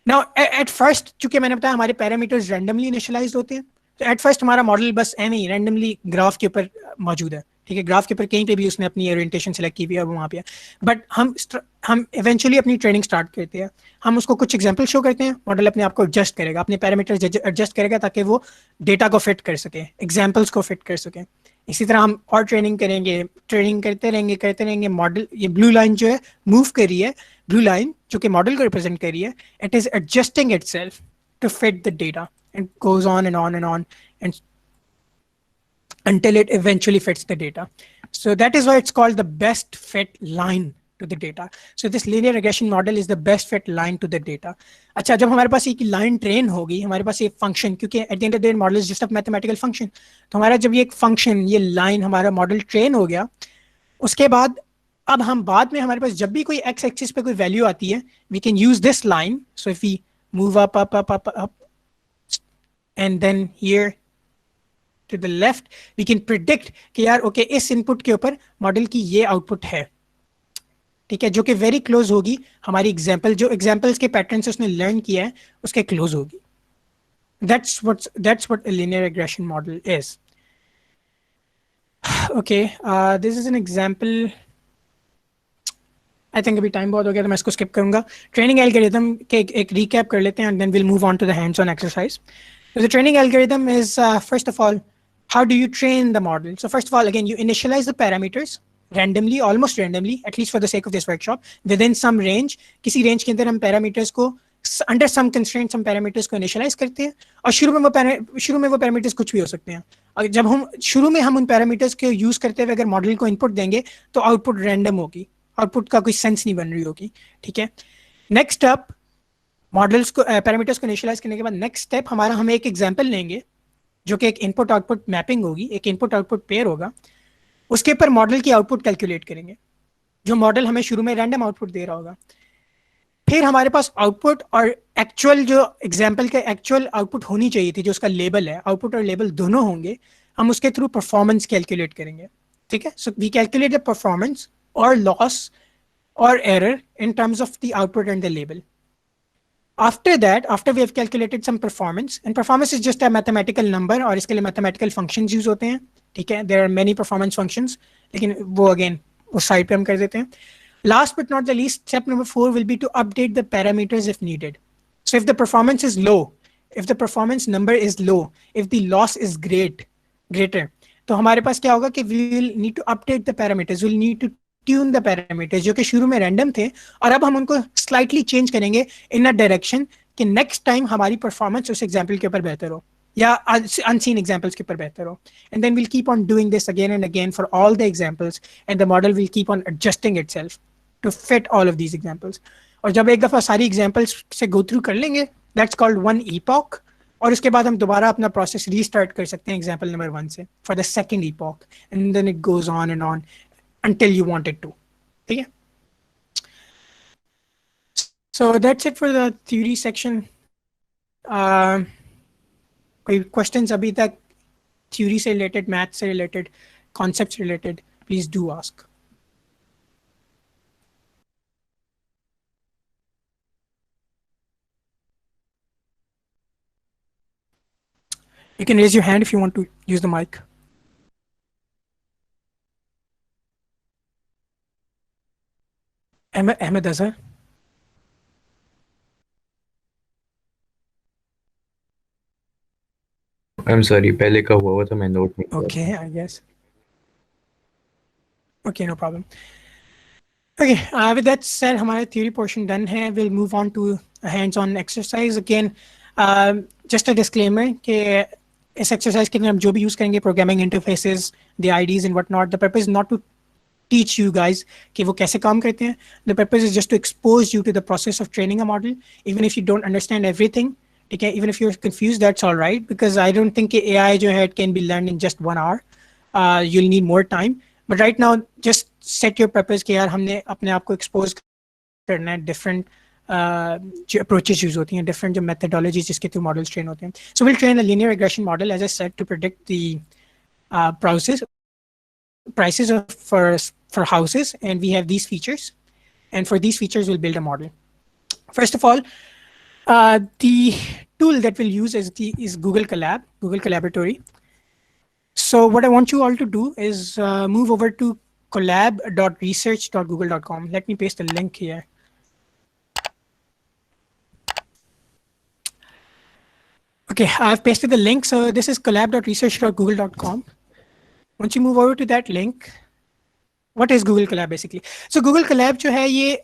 नाउ एट फर्स्ट चूंकि मैंने बताया हमारे पैरामीटर्स रैंडमली इनिशियलाइज होते हैं, तो एट फर्स्ट हमारा मॉडल बस एम ही रैंडमली ग्राफ के ऊपर मौजूद है. ठीक है, ग्राफ के ऊपर कहीं पे भी उसने अपनी ओरिएंटेशन सेलेक्ट की हुई है, वो वहाँ पे है. बट हम इवेंचुअली अपनी ट्रेनिंग स्टार्ट करते हैं, हम उसको कुछ एग्जांपल शो करते हैं, मॉडल अपने आप को एडजस्ट करेगा, अपने पैरामीटर्स एडजस्ट करेगा ताकि वो डेटा को फिट कर सके, एग्जांपल्स को फिट कर सके. इसी तरह हम और ट्रेनिंग करेंगे, ट्रेनिंग करते रहेंगे। मॉडल, ये ब्लू लाइन जो है मूव कर रही है, ब्लू लाइन जो कि मॉडल को रिप्रेजेंट कर रही है, it is adjusting itself to fit the data and goes on and on and on and until it eventually fits the data. So that is why it's called the best fit line to the data. So this linear regression model is the best fit line to the data. अच्छा, जब हमारे पास एक line train होगी, हमारे पास एक function, क्योंकि eight the end of the day model is just a mathematical function, तो हमारा जब ये एक फंक्शन, ये लाइन, हमारा मॉडल ट्रेन हो गया, उसके बाद अब हम बाद में हमारे पास जब भी कोई एक्स एक्सिस पे कोई वैल्यू आती है, we can use this line. So if we move up up up up up and then here to the left, we can predict कि यार ओके इस इनपुट के ऊपर मॉडल की ये आउटपुट है, ठीक है, जो कि वेरी क्लोज होगी हमारी एग्जांपल, जो एग्जांपल्स के पैटर्न से उसने लर्न किया है उसके क्लोज होगी. that's what a linear regression model is. Okay, this is an example. I think अभी टाइम बहुत हो गया तो मैं इसको स्किप करूंगा. ट्रेनिंग एल्गोरिथम के एक रीकैप कर लेते हैं and then will move on to the hands on exercise. So the training algorithm is, first of all, how do you train the model? So first of all, again, you initialize the parameters randomly, almost randomly, at least for the sake of this workshop, within some range. किसी range के अंदर हम parameters को under some constraints हम parameters को initialize करते हैं, और शुरू में वो parameters कुछ भी हो सकते हैं. और जब हम शुरू में हम उन parameters को use करते हुए अगर model को input देंगे तो output random होगी, output का कोई sense नहीं बन रही होगी, ठीक है. Next up, मॉडल्स को पैरामीटर्स को इनिशियलाइज करने के बाद नेक्स्ट स्टेप हमारा, हम एक एग्जांपल लेंगे जो कि एक इनपुट आउटपुट मैपिंग होगी, एक इनपुट आउटपुट पेयर होगा, उसके ऊपर मॉडल की आउटपुट कैलकुलेट करेंगे, जो मॉडल हमें शुरू में रैंडम आउटपुट दे रहा होगा. फिर हमारे पास आउटपुट और एक्चुअल जो एग्जाम्पल का एक्चुअल आउटपुट होनी चाहिए थी, जो उसका लेबल है, आउटपुट और लेबल दोनों होंगे, हम उसके थ्रू परफॉर्मेंस कैलकुलेट करेंगे, ठीक है. So we calculate the performance और लॉस और error in terms of the output and the label. After that, after we have calculated some performance, and performance is just a mathematical number, और इसके लिए mathematical functions use होते हैं, ठीक है. There are many performance functions, लेकिन वो again उस side पे हम कर देते हैं. Last but not the least, step number 4 will be to update the parameters if needed. So if the performance is low, if the performance number is low, if the loss is greater, तो हमारे पास क्या होगा कि we will need to update the parameters, we'll need to tune the parameters जो कि शुरू में random थे, और अब हम उनको स्लाइटली चेंज करेंगे इन अ डायरेक्शन कि नेक्स्ट टाइम हमारी परफॉर्मेंस उस एग्जांपल के ऊपर बेहतर हो या अनसीन एग्जांपल्स के ऊपर बेहतर हो. And then will keep on doing this again and again for all the examples, and the model will keep on adjusting itself to fit all of these examples. और जब एक दफा सारी एग्जांपल्स से गो थ्रू कर लेंगे, that's called one epoch, और उसके बाद हम दोबारा अपना प्रोसेस रीस्टार्ट कर सकते हैं एग्जांपल नंबर 1 से for the second epoch, and then it goes on and on until you want it to. ठीक है. So that's it for the theory section. कोई questions अभी तक theory से related, math से related, concepts related, please do ask. You can raise your hand if you want to use the mic. Ahmed Azhar. I'm sorry, पहले का हुआ था, मैं नोट नहीं किया. Okay, I guess. Okay, no problem. Okay, with that said, हमारा theory portion done है. We'll move on to a hands-on exercise. Again, just a disclaimer कि इस exercise के अंदर हम जो भी use करेंगे, programming interfaces, the IDs and whatnot, the purpose is not to teach you guys कि वो कैसे काम करते हैं. The purpose is just to expose you to the process of training a model, even if you don't understand everything. Okay, even if you're confused, that's all right, because I don't think AI जो है it can be learned in just 1 hour. You'll need more time. But right now, just set your purpose कि यार हमने अपने आप को expose करना है, different जो approaches use होती हैं, different जो methodologies जिसके through models train होते हैं. So we'll train a linear regression model, as I said, to predict the prices for houses, and we have these features, and for these features we'll build a model. First of all, the tool that we'll use is Google Colab, Google Collaboratory. So what I want you all to do is move over to collab.research.google.com. Let me paste a link here. Okay, I've pasted the link. So this is collab.research.google.com. once you move over to that link, what is Google Colab basically? So Google Colab जो है ये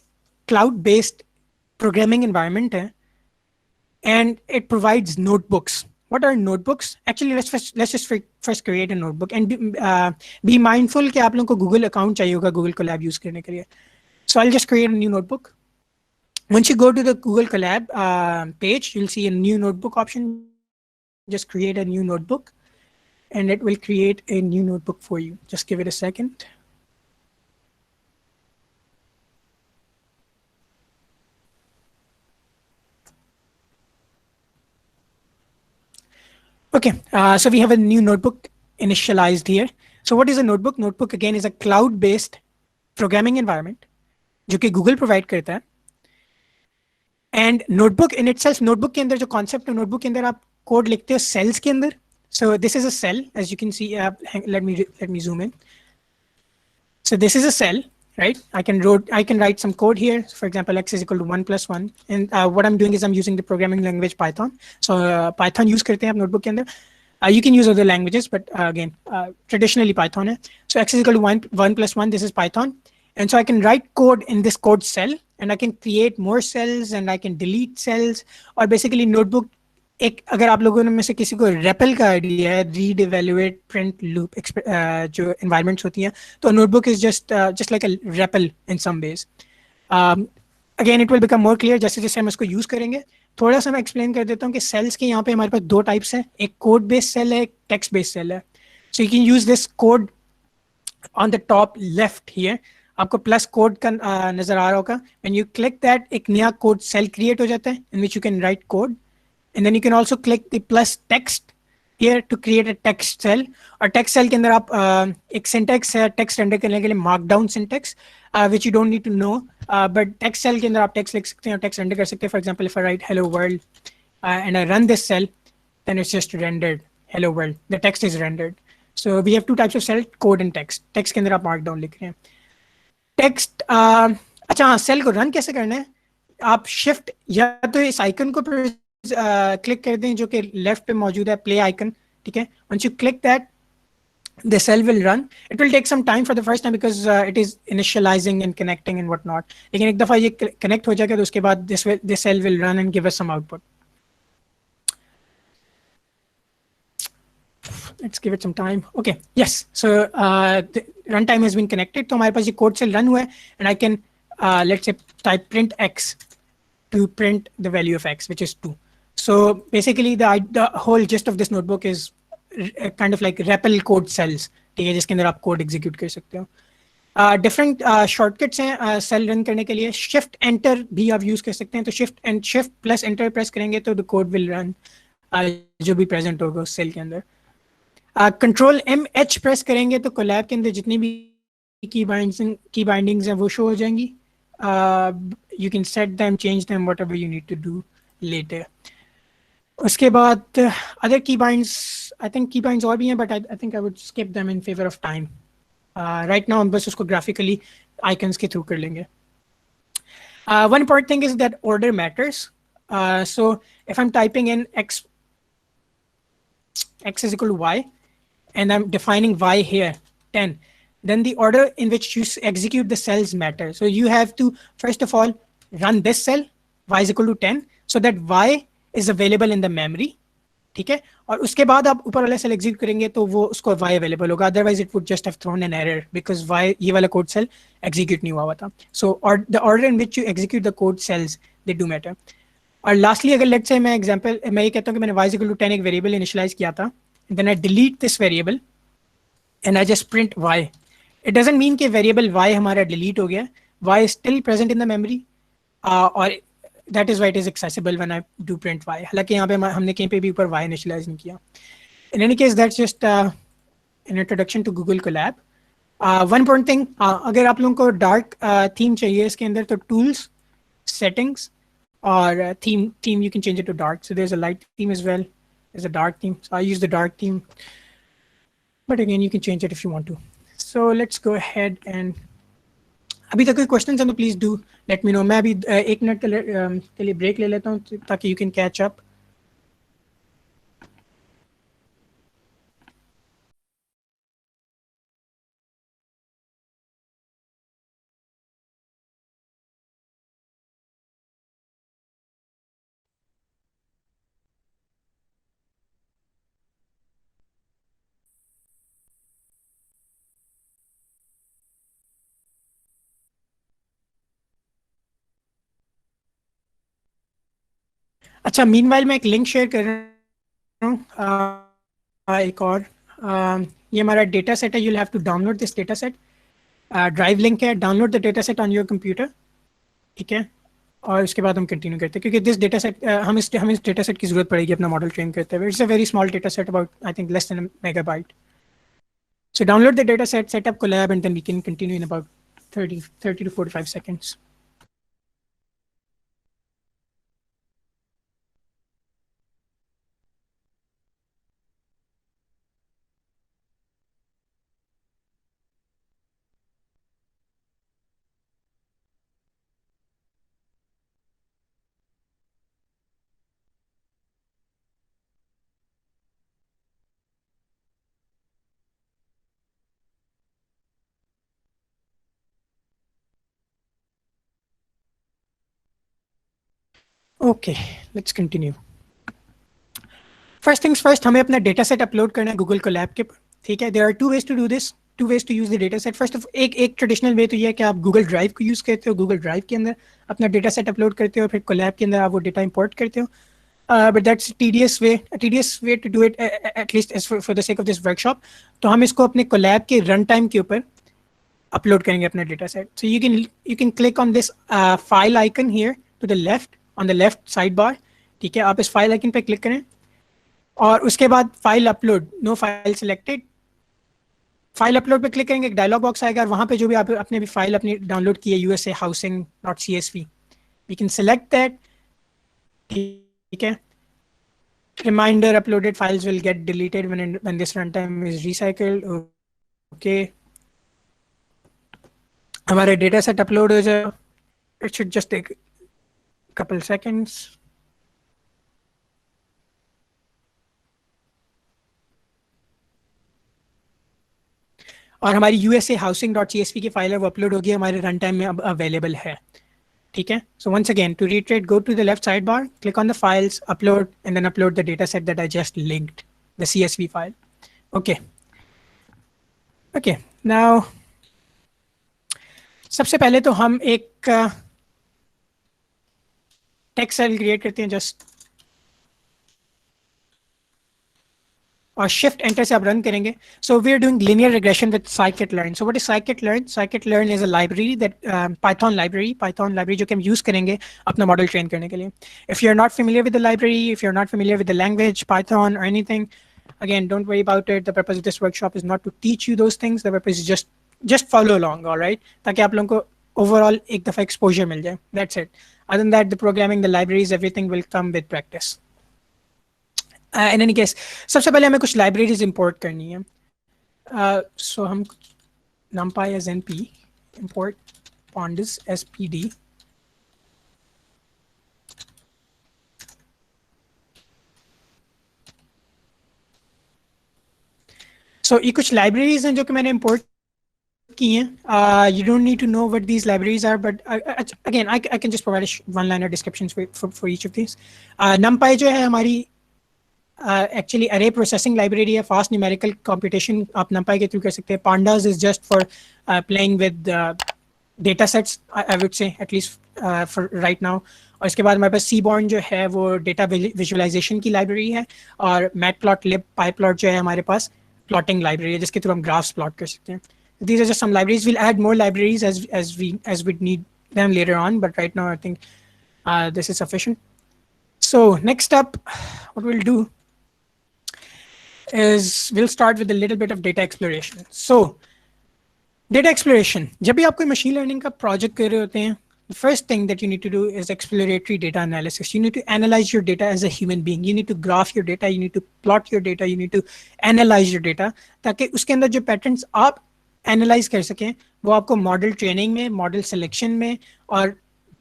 cloud based programming environment है, and it provides notebooks. What are notebooks? Actually, let's just first create a notebook and be mindful कि आप लोगों को Google account चाहिए होगा Google Colab use करने के लिए. So I'll just create a new notebook. Once you go to the Google Colab page, you'll see a new notebook option. Just create a new notebook and it will create a new notebook for you. Just give it a second. Okay, so we have a new notebook initialized here. So what is a notebook? Notebook again is a cloud-based programming environment जो कि Google provide करता है. And notebook in itself, notebook के अंदर जो concept है, notebook के अंदर आप code लिखते हो cells के अंदर. So this is a cell, as you can see. Let me zoom in. So this is a cell, right? I can write some code here. So for example, x is equal to 1 plus 1. And what I'm doing is I'm using the programming language Python. So Python use करते हैं आप notebook के अंदर. You can use other languages, but again, traditionally Python है. So x is equal to 1 plus 1. This is Python. And so I can write code in this code cell, and I can create more cells, and I can delete cells. और basically notebook एक अगर आप लोगों में से किसी को REPL का आइडिया है, read, evaluate, print, loop जो environments होती हैं, तो notebook is just like a REPL in some ways. Again, it will become more clear जैसे जैसे हम इसको use करेंगे. थोड़ा सा मैं explain कर देता हूँ कि cells के यहाँ पे हमारे पास दो types हैं, एक code based cell है, एक text based cell है. So you can use this code on the top left here. आपको plus code का नजर आ रहा होगा. When you click that, एक नया code cell create हो जाता है in which you can write code. And then you can also click the plus text here to create a text cell. और text cell के अंदर आप एक syntax है text render करने के लिए markdown syntax, which you don't need to know. But text cell के अंदर आप text लिख सकते हैं और text render कर सकते हैं. For example, if I write hello world and I run this cell, then it's just rendered hello world. The text is rendered. So we have two types of cell, code and text. Text के अंदर आप markdown लिख रहे हैं. Text अच्छा हाँ, cell को run कैसे करना है? आप shift या तो इस icon को क्लिक कर दें जो कि लेफ्ट पे मौजूद है प्ले आइकन, ठीक है. once you click that, the cell will run. It will take some time for the first time because it is initializing and connecting and whatnot. लेकिन एक दफा ये connect हो जाएगा तो उसके बाद this cell will run and give us some output. Let's give it some time. Okay, yes. So the runtime has been connected. तो हमारे पास ये code cell run हुआ है and I can let's say type print x to print the value of x, which is 2. So basically the whole gist of this notebook is kind of like REPL code cells, ठीक है, जिसके अंदर आप code execute कर सकते हो. Different shortcuts हैं cell run करने के लिए. Shift enter भी आप use कर सकते हैं. तो shift plus enter press करेंगे तो the code will run जो भी present होगा उस cell के अंदर. Control MH press करेंगे तो Colab के अंदर जितनी भी key bindings हैं वो show हो जाएंगी. You can set them, change them, whatever you need to do later. उसके बाद other keybinds, I think keybinds और भी हैं, but I think I would skip them in favor of time. Right now हम बस उसको graphically icons के through कर लेंगे. One important thing is that order matters. So if I'm typing in x is equal to y, and I'm defining y here, 10, then the order in which you execute the cells matter. So you have to, first of all, run this cell, y is equal to 10, so that y is available in the memory, ठीक है. और उसके बाद आप ऊपर वाला cell execute करेंगे तो वो उसको y अवेलेबल होगा. Otherwise it would just have thrown an error because y ये वाला कोड सेल एग्जीक्यूट नहीं हुआ था. सो और the order in which you execute the code cells they do matter. और लास्टली अगर लेट्स से मैं एग्जांपल मैं ये कहता हूँ कि मैंने y is equal to 10 एक वेरिएबल इनिशियलाइज किया था, then I delete this variable and I just print y. It doesn't mean कि वेरिएबल y हमारा डिलीट हो गया. y is still present in the memory और that is why it is accessible when I do print y. हालांकि यहाँ पे हमने कहीं पे भी ऊपर y initialize नहीं किया. In any case, that's just an introduction to Google Colab. One important thing, अगर आप लोगों को dark theme चाहिए इसके अंदर तो tools, settings और theme you can change it to dark. So there's a light theme as well. There's a dark theme. So I use the dark theme. But again, you can change it if you want to. So let's go ahead and अभी तक कोई questions हैं तो please do let me know. मैं अभी 1 minute के लिए break ले लेता हूँ ताकि यू कैन कैच अप. अच्छा, मीनवाइल मैं एक लिंक शेयर कर रहा हूँ, एक और ये हमारा डेटा सेट है. You'll have to download this data set. Drive link है, download the data set on your computer. ठीक है, और उसके बाद हम कंटिन्यू करते हैं, क्योंकि दिस डेटा सेट हमें इस डेटा सेट की जरूरत पड़ेगी अपना मॉडल ट्रेन करते हुए. It's a very small data set, about I think less than megabyte. So download the data set, set up Colab, and then we can continue in about 30 to 45 seconds. Okay, let's continue. First things first, हमें अपना data set upload करना है Google Colab के ऊपर. ठीक है, there are two ways to do this, two ways to use the data set. First of एक traditional way तो ये है कि आप गूगल ड्राइव को यूज करते हो, गूगल ड्राइव के अंदर अपना डेटा सेट अपलोड करते हो, फिर कोलैब के अंदर आप वो डेटा इंपोर्ट करते हो. But that's tedious way to do it, at least as for the sake of this workshop. तो हम इसको अपने कोलैब के रन टाइम के ऊपर अपलोड करेंगे अपना data set. So you can click on this file icon here to the left, on the left sidebar. ठीक है, आप इस फाइल आइकन पे क्लिक करें और उसके बाद file upload, no file selected, file upload पे क्लिक करेंगे, एक डायलॉग बॉक्स आएगा और वहाँ पे जो भी आप अपने भी फाइल अपनी डाउनलोड की है USA housing.csv, we can select that. ठीक है, reminder uploaded files will get deleted when this runtime is recycled. Okay, हमारा डेटा सेट अपलोड हो जाए. It should just take a couple seconds. और हमारी USA housing.csv की फाइल है वो अपलोड होगी, हमारे रन टाइम में अब अवेलेबल है. ठीक है, so once again to reiterate, go to the left sidebar, click on the files, upload, and then upload the data set that I just linked, the CSV file. Okay, now सबसे पहले तो हम एक text file create करते हैं just, और shift enter से आप रन करेंगे. So we are doing linear regression with scikit-learn. So what is scikit-learn? Scikit-learn is a library that Python library जो कि हम यूज करेंगे अपना मॉडल ट्रेन करने के लिए. If you're not familiar with the library, if you're not familiar with the language Python or anything, again, don't worry about it. The purpose of this workshop is not to teach you those things. The purpose is just follow along, all right, ताकि आप लोगों को overall एक दफा exposure मिल जाए. That's it. Other than that, the programming, the libraries, everything will come with practice. In any case, सबसे पहले हमें कुछ लाइब्रेरीज इंपोर्ट करनी है. सो हम numpy as np import pandas spd. सो ये कुछ लाइब्रेरीज हैं जो कि मैंने इंपोर्ट की हैं. You don't need to know what these libraries are, but again I can just provide a one-liner descriptions for each of these. numpy जो है हमारी एक्चुअली अरे प्रोसेसिंग लाइब्रेरी है, फास्ट न्यूमेरिकल कंप्यूटेशन आप numpy के through कर सकते हैं. pandas is just for playing with data sets, I would say at least for right now. और इसके बाद हमारे पास seaborn जो है वो डेटा विजुअलाइजेशन की लाइब्रेरी है, और matplotlib pyplot जो है हमारे पास प्लॉटिंग लाइब्रेरी है जिसके थ्रू हम ग्राफ्स प्लॉट कर सकते हैं. These are just some libraries. We'll add more libraries as we need them later on, but right now I think this is sufficient. So next up, what we'll do is we'll start with a little bit of data exploration. So data exploration, जब भी आप कोई machine learning का project कर रहे होते हैं, the first thing that you need to do is exploratory data analysis. You need to analyze your data as a human being. You need to graph your data, you need to plot your data, you need to analyze your data, ताकि उसके अंदर जो patterns आप analyze कर सकें वो आपको model training में, model selection में और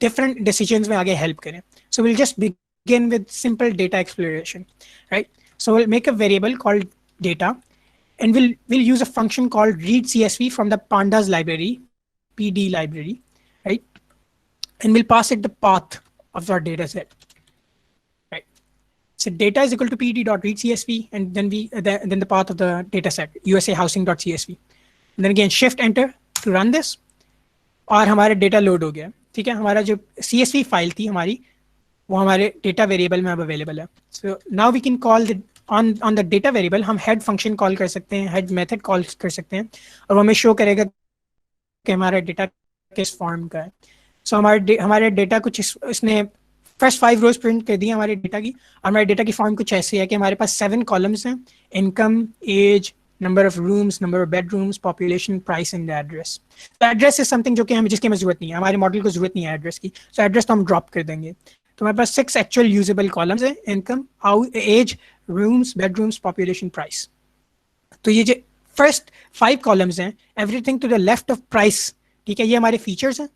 different decisions में आगे help करें. So we'll just begin with simple data exploration, right? So we'll make a variable called data, and we'll use a function called read CSV from the pandas library, PD library, right? And we'll pass it the path of our data set, right? So data is equal to pd.read CSV, and then then the path of the data set, USA housing.csv. And then again shift enter to run this, और हमारा data load हो गया. ठीक है, हमारा जो CSV file थी हमारी वो हमारे डेटा वेरिएबल में अब अवेलेबल है. So now we can call the on the data variable हम हेड फंक्शन कॉल कर सकते हैं, हेड मेथड कॉल कर सकते हैं, और वो हमें शो करेगा कि हमारा डेटा किस फॉर्म का है. सो हमारे डेटा कुछ इसने फर्स्ट 5 रोज प्रिंट कर दी हमारे डेटा की. और हमारे डेटा की फॉर्म कुछ ऐसी है कि हमारे पास 7 कॉलम्स हैं: income, age, number of rooms, number of bedrooms, population, price and address. तो एड्रेस इज समथिंग जो कि हमें जिसकी हमें जरूरत नहीं है, हमारे मॉडल को जरूरत नहीं है एड्रेस की. सो एड्रेस तो हम ड्रॉप कर देंगे. तो हमारे पास 6 एक्चुअल यूजेबल कॉलम्स हैं: income, age, rooms, bedrooms, population, price. तो ये जो फर्स्ट 5 कॉलम्स हैं, everything to the left of price, ठीक है, ये हमारे फीचर्स हैं.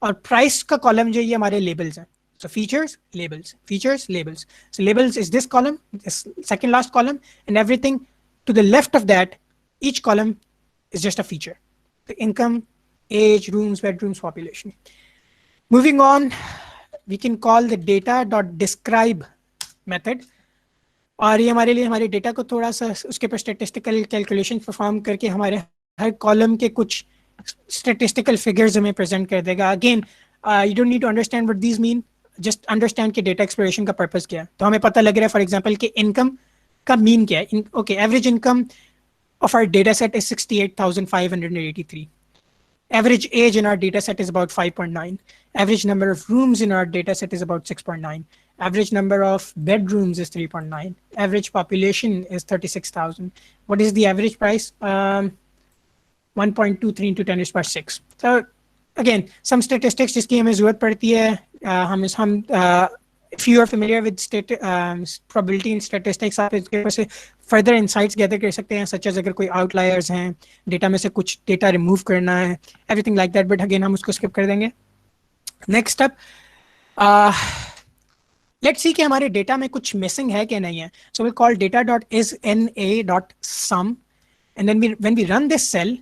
और प्राइस का कॉलम जो ये हमारे लेबल्स हैं. So features, labels, features, labels. So labels is this column, this second last column, and everything to the left of that, each column is just a feature. The income, age, rooms, bedrooms, population. Moving on, we can call the data.describe method. और ये हमारे लिए हमारे data को थोड़ा सा उसके पर स्टेटिस्टिकल कैलकुलेशन परफॉर्म करके हमारे हर कॉलम के कुछ स्टेटिस्टिकल फिगर्स हमें प्रेजेंट कर देगा. Again you don't need to understand what these mean, just understand कि डेटा एक्सप्लोरेशन का पर्पस क्या है. तो हमें पता लग रहा है फॉर एग्जांपल कि इनकम का मीन क्या है. Okay, average income of our data set is 68,583. Average age in our data set is about 5.9. Average number of rooms in our data set is about 6.9. Average number of bedrooms is 3.9. Average population is 36,000. What is the average price? 1.23 into 10 raised by 6. So again, some statistics जिसकी हमें जरूरत पड़ती है. If you are familiar with probability and statistics, आप इसके ऊपर से further insights gather कर सकते हैं, such as अगर कोई outliers हैं, डेटा में से कुछ डेटा remove करना है, everything like that. But again हम उसको skip कर देंगे. Next up, let's see कि हमारे डेटा में कुछ missing है क्या नहीं है. So we'll call data.isNA.sum, and then when we run this cell,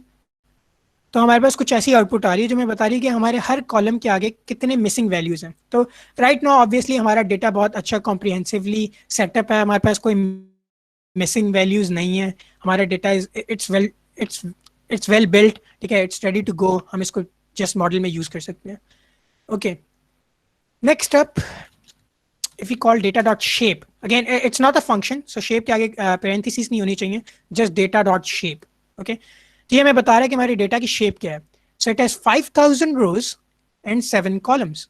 तो हमारे पास कुछ ऐसी आउटपुट आ रही है जो मैं बता रही है कि हमारे हर कॉलम के आगे कितने मिसिंग वैल्यूज हैं. तो राइट नाउ ऑब्वियसली हमारा डेटा बहुत अच्छा कॉम्प्रिहेंसिवली सेटअप है, हमारे पास कोई मिसिंग वैल्यूज नहीं है. हमारा डेटा इट्स वेल बिल्ट, ठीक है, इट्स रेडी टू गो. हम इसको जस्ट मॉडल में यूज कर सकते हैं. Okay, next up if we call data.shape, again it's not a function, so shape के आगे parentheses नहीं होनी चाहिए, just data.shape. okay, तो ये हमें बता रहा है कि हमारी डेटा की शेप क्या है. So it has 5,000 rows and 7 columns.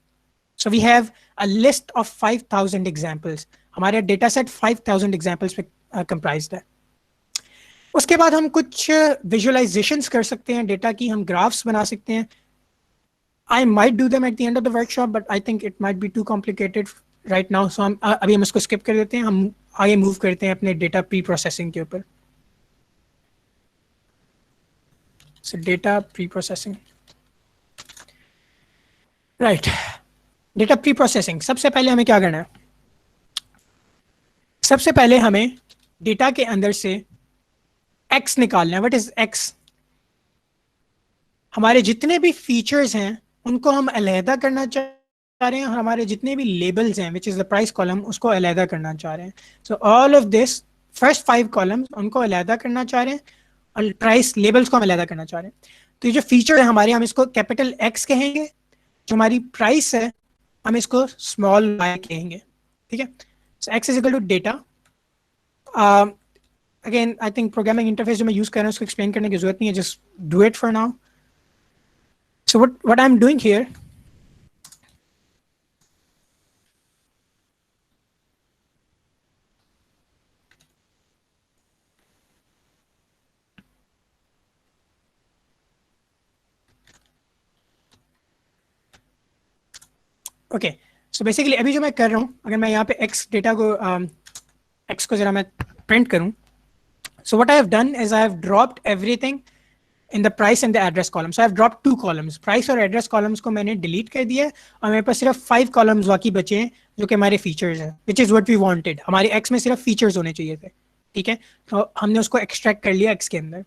So we have a list of 5,000 examples. हमारे डेटा सेट 5,000 examples पे comprised है. उसके बाद हम कुछ visualizations कर सकते हैं डेटा की, हम graphs बना सकते हैं. I might do them at the end of the workshop, but I think it might be too complicated right now. So अभी हम इसको skip कर देते हैं, हम आगे move करते हैं अपने डेटा प्री प्रोसेसिंग के ऊपर. So data pre-processing. Right. Data pre-processing. सबसे पहले हमें क्या करना है? सबसे पहले हमें डेटा के अंदर से X निकालना है. What is X? हमारे जितने भी फीचर्स हैं उनको हम अलहदा करना चाह रहे हैं, और हमारे जितने भी लेबल्स हैं which is the price column उसको अलहदा करना चाह रहे हैं. So all of this first 5 columns उनको अलहदा करना चाह रहे हैं और प्राइस लेबल्स को हम अलग करना चाह रहे हैं. तो ये जो फीचर है हमारे, हम इसको कैपिटल X कहेंगे. जो हमारी प्राइस है हम इसको स्मॉल y कहेंगे. ठीक है, so X is equal to data. Again I think programming interface जो मैं यूज कर रहा हूँ उसको एक्सप्लेन करने की जरूरत नहीं है, just do it for now. So what I am doing here, okay, so basically अभी जो मैं कर रहा हूँ, अगर मैं यहाँ पे x डेटा को x को जरा मैं प्रिंट करूँ, so what I have done is I have dropped everything in the price and the address column. So I have dropped 2 columns, price और एड्रेस कॉलम्स को मैंने डिलीट कर दिया है और मेरे पास सिर्फ 5 कॉलम्स बाकी बचे हैं जो कि हमारे फीचर्स हैं, which is what we wanted. हमारे x में सिर्फ फीचर्स होने चाहिए थे. ठीक है, तो हमने उसको एक्सट्रैक्ट कर लिया x के अंदर.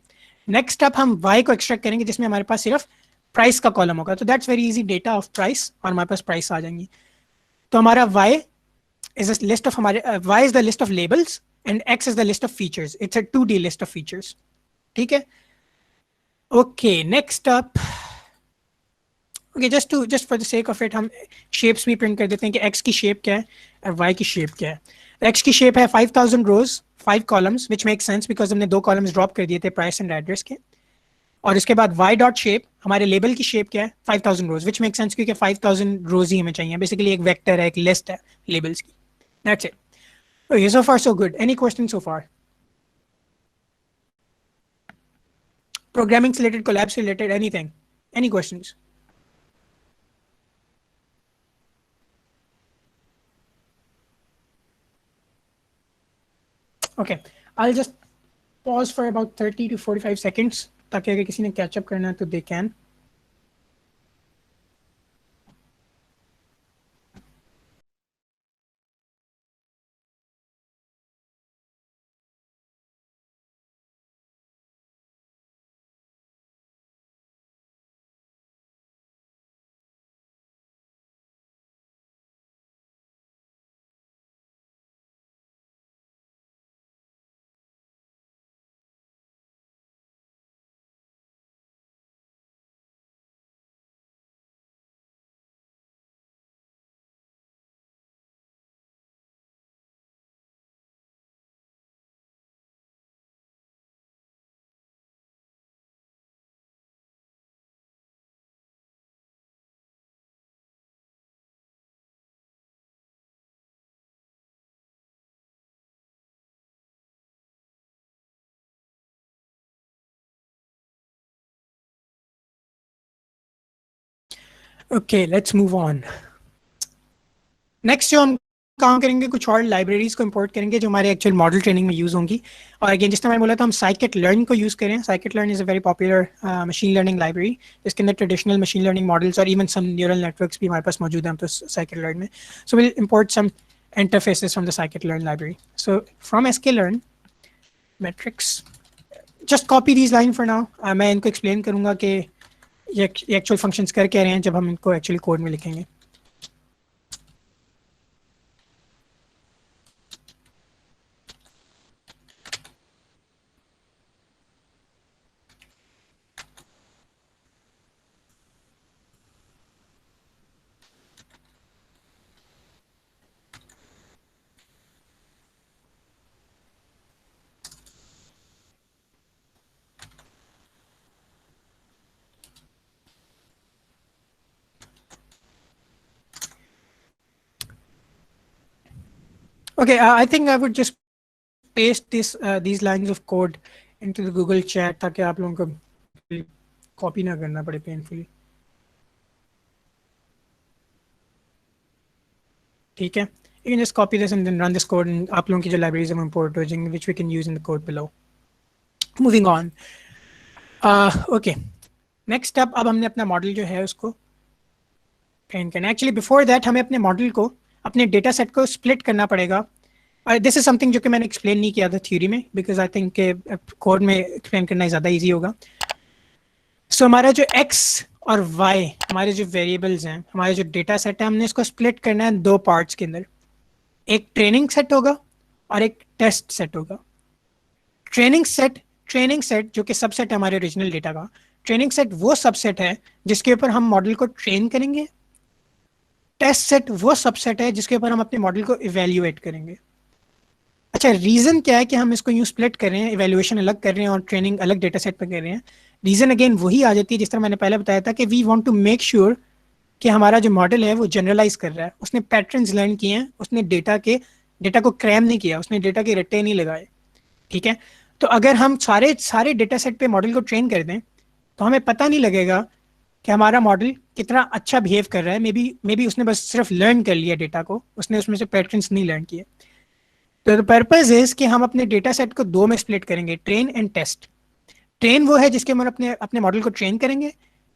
नेक्स्ट अप हम y को एक्सट्रैक्ट करेंगे जिसमें हमारे पास सिर्फ प्राइस का कॉलम होगा. तो that's very easy, data of price, और हमारे पास प्राइस आ जाएंगी. तो हमारा y is a list of हमारे y is the list of labels and x is the list of features. It's a 2D list of features. ठीक है, okay, next up okay, just for the sake of it हम shapes भी print कर देते हैं कि x की shape क्या है और वाई की शेप क्या है। एक्स की शेप है 5000 रोज 5 columns which make sense because हमने 2 कॉलम्स ड्रॉप कर दिए थे प्राइस एंड एड्रेस के। और उसके बाद वाई डॉट शेप, हमारे लेबल की शेप क्या है 5000 रोज विच मेक सेंस क्योंकि 5000 रोज ही हमें चाहिए, बेसिकली एक वेक्टर है, एक लिस्ट है लेबल्स की। That's it. Okay, so far so good. Any question so far? Programming related, collabs related, anything? Any questions? Okay, I'll just pause for about 30 to 45 seconds ताकि अगर किसी ने catch up करना है तो they can. Okay, let's move on. Next जो हम काम करेंगे कुछ और लाइब्रेरीज को इंपोर्ट करेंगे जो हमारे एक्चुअल मॉडल ट्रेनिंग में यूज होंगी। और अगेन जिस तरह मैंने बोला था हम साइकिट लर्न को यूज करें। Scikit learn is a very popular machine learning library जिसके अंदर ट्रेडिशनल मशीन लर्निंग मॉडल्स और इवन सम न्यूरल नेटवर्क्स भी हमारे पास मौजूद हैं तो साइकिट लर्न में। So will import some interfaces from the scikit-learn library. So from sklearn metrics, just copy these line for now. मैं इनको explain करूँगा कि ये actual functions कर क्या रहे हैं जब हम इनको actually code में लिखेंगे। Okay, I think I would just paste these lines of code into the Google chat ताकि आप लोगों को copy ना करना पड़े painfully. ठीक है? You can just copy this and then run this code and आप लोगों की जो libraries हम import हो जाएंगे which we can use in the code below. Moving on. Okay. Next step अब हमने अपना model जो है उसको train करना. Actually before that हमें अपने model को अपने data set को split करना पड़ेगा. दिस इज समथिंग जो कि मैंने एक्सप्लेन नहीं किया था थ्योरी में बिकॉज आई थिंक कोड में एक्सप्लेन करना ज़्यादा इजी होगा। सो हमारा जो x और y हमारे जो वेरिएबल्स हैं, हमारे जो डेटा सेट है, हमने इसको स्प्लिट करना है 2 पार्ट्स के अंदर। एक ट्रेनिंग सेट होगा और एक टेस्ट सेट होगा। ट्रेनिंग सेट जो कि सबसेट है हमारे ओरिजिनल डेटा का। ट्रेनिंग सेट वो सबसेट है जिसके ऊपर हम मॉडल को ट्रेन करेंगे। टेस्ट सेट वो सबसेट है जिसके ऊपर हम अपने मॉडल को इवेल्युएट करेंगे। अच्छा, रीजन क्या है कि हम इसको यूं स्प्लिट कर रहे हैं, इवैल्यूएशन अलग कर रहे हैं और ट्रेनिंग अलग डेटा सेट पर कर रहे हैं? रीजन अगेन वही आ जाती है जिस तरह मैंने पहले बताया था कि we want to make sure कि हमारा जो मॉडल है वो जनरलाइज कर रहा है, उसने पैटर्न्स लर्न किए हैं, उसने डेटा को क्रैम नहीं किया, उसने डेटा के रट्टे नहीं लगाए। ठीक है, तो अगर हम सारे डेटा सेट पे मॉडल को ट्रेन कर दें तो हमें पता नहीं लगेगा कि हमारा मॉडल कितना अच्छा बिहेव कर रहा है। मे बी उसने बस सिर्फ लर्न कर लिया डेटा को, उसने उसमें से पैटर्न्स नहीं लर्न किए। तो द पर्पज इज कि हम अपने डेटा सेट को 2 में स्प्लिट करेंगे, ट्रेन एंड टेस्ट। ट्रेन वो है जिसके हम अपने मॉडल को ट्रेन करेंगे,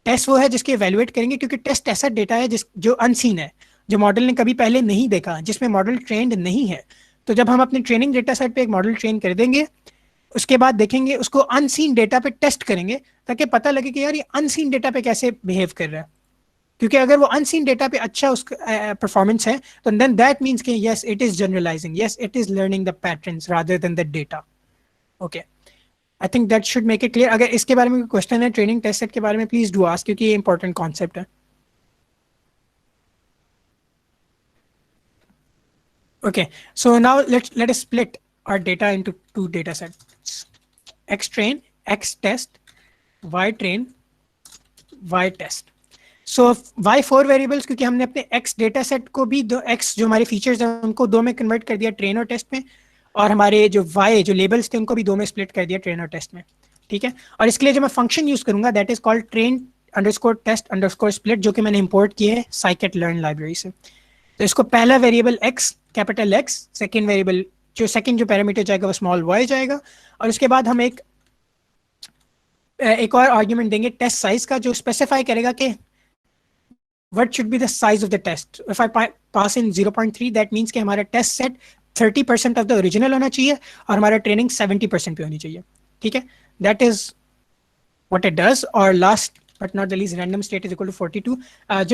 टेस्ट वो है जिसके इवैल्यूएट करेंगे, क्योंकि टेस्ट ऐसा डेटा है जो अनसीन है, जो मॉडल ने कभी पहले नहीं देखा, जिसमें मॉडल ट्रेंड नहीं है। तो जब हम अपने ट्रेनिंग डेटा सेट पे एक मॉडल ट्रेन कर देंगे उसके बाद देखेंगे उसको अनसीन डेटा पे टेस्ट करेंगे ताकि पता लगे कि यार ये अनसीन डेटा पे कैसे बिहेव कर रहा है। क्योंकि अगर वो अनसीन डेटा पे अच्छा उसका परफॉर्मेंस है तो देन दैट मींस कि yes it is generalizing, yes it is learning the patterns rather than the data. Okay, I think that should make it clear. अगर इसके बारे में कोई क्वेश्चन है ट्रेनिंग टेस्ट सेट के बारे में प्लीज डू आस्क, क्योंकि ये इंपॉर्टेंट कॉन्सेप्ट है। Okay, so now let us split our data into two data sets: X train, X test, Y train, Y test. So Y 4 variables, क्योंकि हमने अपने x data set को भी दो x जो हमारे फीचर्स हैं उनको दो में कन्वर्ट कर दिया, ट्रेन और टेस्ट में, और हमारे जो वाई जो लेबल्स थे उनको भी दो में स्प्लिट कर दिया, ट्रेन और टेस्ट में, ठीक है। और इसके लिए जो मैं फंक्शन यूज करूंगा that is called train underscore test underscore split, जो कि मैंने इंपोर्ट किया है साइकिट लर्न लाइब्रेरी से। तो इसको पहला variable x, capital x, second variable जो सेकेंड जो पैरामीटर जाएगा वो स्मॉल वाई जाएगा, और उसके बाद हम एक और आर्ग्यूमेंट देंगे टेस्ट साइज का, जो स्पेसिफाई करेगा कि what should be the size of the test. If I pass in 0.3, that means कि हमारा test set 30% of the original होना चाहिए और हमारा ट्रेनिंग 70% पे होनी चाहिए, ठीक है। That is what it does. और last but not the least, random state is equal to 42.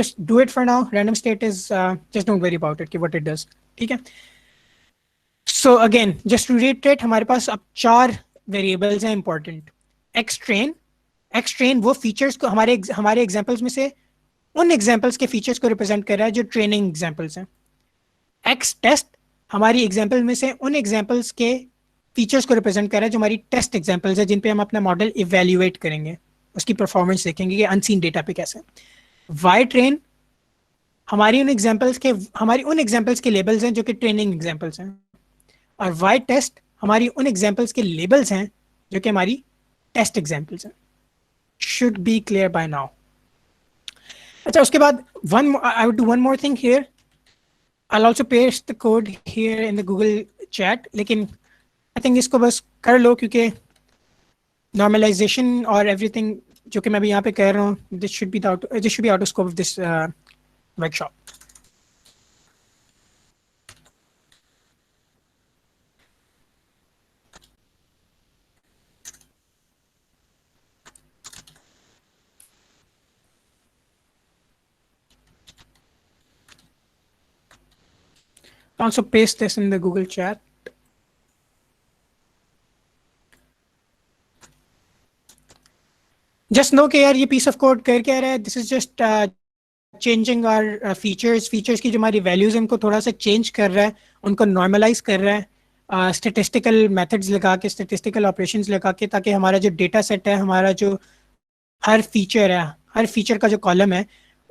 Just do it for now. Random state is just don't worry about it कि what it does, ठीक है। So again, just to reiterate, हमारे पास अब 4 variables हैं important. X train वो features को हमारे examples में से उन एग्जाम्पल्स के फीचर्स को रिप्रेजेंट कर रहा है जो ट्रेनिंग एग्जाम्पल्स हैं। एक्स टेस्ट हमारी एग्जाम्पल में से उन एग्जाम्पल्स के फीचर्स को रिप्रेजेंट कर रहा है जो हमारी टेस्ट एग्जाम्पल्स है, जिन पे हम अपना मॉडल इवेल्युएट करेंगे, उसकी परफॉर्मेंस देखेंगे कि अनसीन डेटा पे कैसे। वाई ट्रेन हमारी उन एग्जाम्पल्स के लेबल्स हैं जो कि ट्रेनिंग एग्जाम्पल्स हैं, और वाई टेस्ट हमारी उन एग्जाम्पल्स के लेबल्स हैं जो कि हमारी टेस्ट एग्जाम्पल्स हैं। Should be clear by now. अच्छा, उसके बाद I would do one more thing here. I'll also paste the code here in the Google chat. लेकिन I think इसको बस कर लो, क्योंकि normalization और everything जो कि मैं भी यहाँ पे कह रहा हूँ, this should be out of scope of this workshop. Also paste this in the Google chat. Just know कि यार ये piece of code कर क्या रहा है, this is just changing our features की जो हमारी values हैं उनको थोड़ा सा change कर रहा है, उनको normalize कर रहा है, statistical methods लगा के, statistical operations लगा के, ताकि हमारा जो data set है, हमारा जो हर feature का जो column है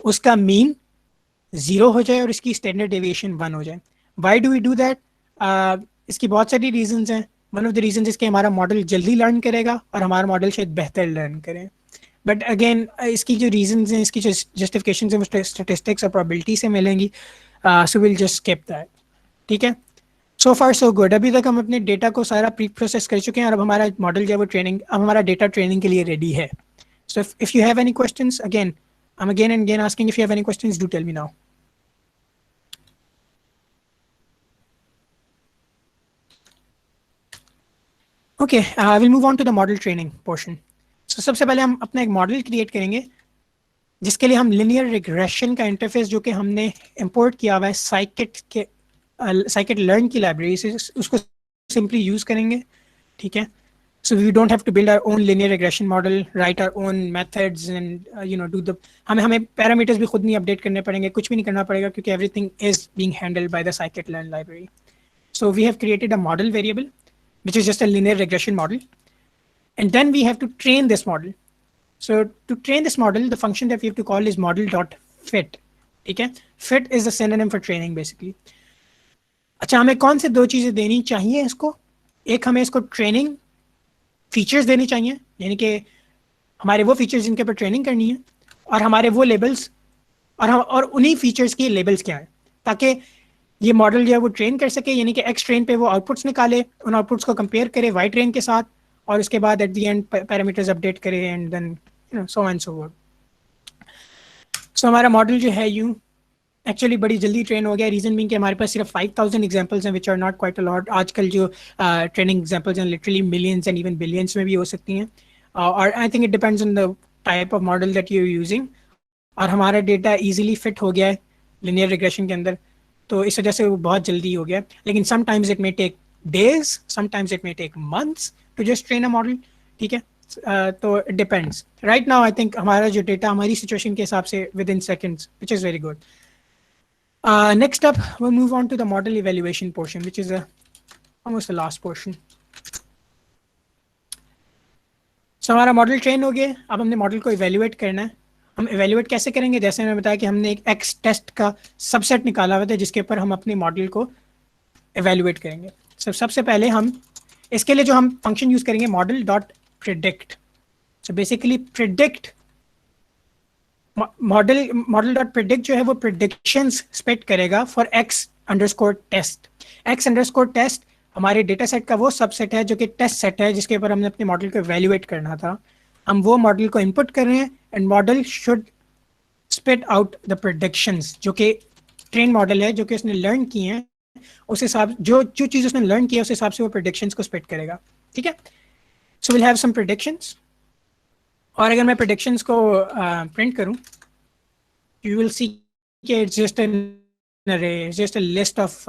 उसका mean 0 हो जाए और इसकी standard deviation 1 हो जाए। Why do we do that? इसकी बहुत सारी reasons हैं। One of the reasons is कि हमारा मॉडल जल्दी लर्न करेगा और हमारा मॉडल शायद बेहतर लर्न करे। बट अगेन इसकी जो रीजंस हैं, इसकी जो जस्टिफिकेशन है वो स्टैटिस्टिक्स और प्रोबेबिलिटी से मिलेंगी, so will just skip that, ठीक है। सो फार सो गुड। अभी तक हम अपने डेटा को सारा प्री प्रोसेस कर चुके हैं और अब हमारा मॉडल जो है वो अब हमारा डेटा ट्रेनिंग के लिए रेडी है। So if you have any questions, again I am again and again asking, if you have any questions do tell me now. Okay, will move on to the model training portion. So सबसे पहले हम अपना एक model create करेंगे जिसके लिए हम linear regression का इंटरफेस जो कि हमने इंपोर्ट किया हुआ है साइकिट लर्न की लाइब्रेरी से, उसको सिंपली यूज़ करेंगे, ठीक है। So we don't have to build our own linear regression model, write our own methods and do the हमें पैरामीटर्स भी खुद नहीं अपडेट करने पड़ेंगे, कुछ भी नहीं करना पड़ेगा, क्योंकि everything is being handled by the scikit learn library. So we have created a model variable which is just a linear regression model, and then we have to train this model. So to train this model, the function that we have to call is model.fit, ठीक है। fit is the synonym for training basically. अच्छा, हमें कौन से दो चीज़ें देनी चाहिए इसको? एक, हमें इसको ट्रेनिंग फीचर्स देनी चाहिए, यानी कि हमारे वो फीचर्स जिनके ऊपर ट्रेनिंग करनी है, और हमारे वो लेबल्स और उन्हीं फीचर्स की लेबल्स क्या है, ताकि ये मॉडल जो है वो ट्रेन कर सके, यानी कि एक्स ट्रेन पे वो आउटपुट्स निकाले, उन आउटपुट्स को कंपेयर करे वाई ट्रेन के साथ, और उसके बाद at the end parameters update करे, and then so and so word. So हमारा मॉडल जो है यूँ एक्चुअली बड़ी जल्दी ट्रेन हो गया। रीज़न बीइंग कि हमारे पास सिर्फ 5000 एग्जांपल्स हैं, which are not quite a lot. आजकल जो ट्रेनिंग एग्जांपल्स हैं literally millions and even billions में भी हो सकती हैं, और I think it depends on the type of model that you are using. और हमारा डेटा ईजिली फिट हो गया है लिनियर रिग्रेशन के अंदर, तो इस वजह से वो बहुत जल्दी हो गया। लेकिन sometimes it may take days, sometimes it may take months to just train a model, ठीक है। तो it depends. Right now I think हमारा जो डेटा हमारी सिचुएशन के हिसाब से within seconds, which is very good. Next up, we'll move on to the model evaluation portion, which is almost the last portion. So हमारा model train हो गया, अब हमने मॉडल को इवेल्युएट करना है. हम इवेल्युएट कैसे करेंगे? जैसे मैंने बताया कि हमने एक एक्स टेस्ट का सबसेट निकाला हुआ था जिसके ऊपर हम अपने मॉडल को इवेल्युएट करेंगे. सबसे पहले हम इसके लिए जो हम फंक्शन यूज करेंगे model dot predict. So basically predict model dot predict जो है वो प्रिडिक्शंस स्पेट करेगा for x underscore test. X underscore test हमारे डेटा सेट का वो सबसेट है जो कि टेस्ट सेट है जिसके ऊपर हमने अपने मॉडल को इवेल्युएट करना था. हम वो मॉडल को इनपुट कर रहे हैं and model should spit out the predictions जो कि ट्रेन मॉडल है जो कि उसने लर्न किए हैं उस हिसाब जो चीज़ उसने लर्न किया उस हिसाब से वो प्रेडिक्शंस को स्पिट करेगा. ठीक है. So will have some predictions. और अगर मैं प्रेडिक्शंस को प्रिंट करूं यू विल सी कि it's just an array, it's just a list of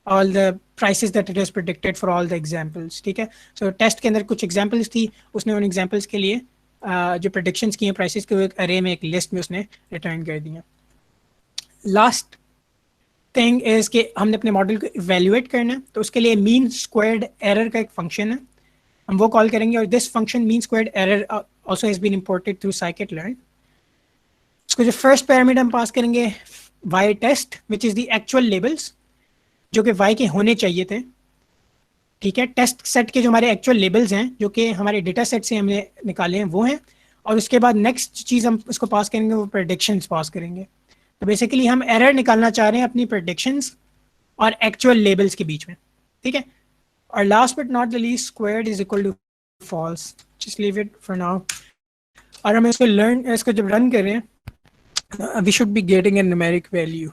all the prices that it has predicted for all the examples. ठीक है. So टेस्ट के अंदर कुछ examples थी, उसने उन examples के लिए जो predictions की हैं prices के एक array में एक list में उसने return कर दिया. Last thing is कि हमने अपने मॉडल को evaluate करना है तो उसके लिए mean squared error का एक function है, हम वो कॉल करेंगे. और this function mean squared error also has been imported through scikit-learn. उसको जो first parameter हम पास करेंगे y test which is the actual labels जो कि y के होने चाहिए थे. ठीक है. टेस्ट सेट के जो हमारे एक्चुअल लेबल्स हैं जो कि हमारे डेटा सेट से हमने निकाले हैं वो हैं. और उसके बाद नेक्स्ट चीज़ हम उसको पास करेंगे वो प्रेडिक्शंस पास करेंगे. तो बेसिकली हम एरर निकालना चाह रहे हैं अपनी प्रेडिक्शंस और एक्चुअल लेबल्स के बीच में. ठीक है. और last but not the least squared is equal to false. Just leave it for now. और हम इसको जब रन करें we should be getting a numeric value.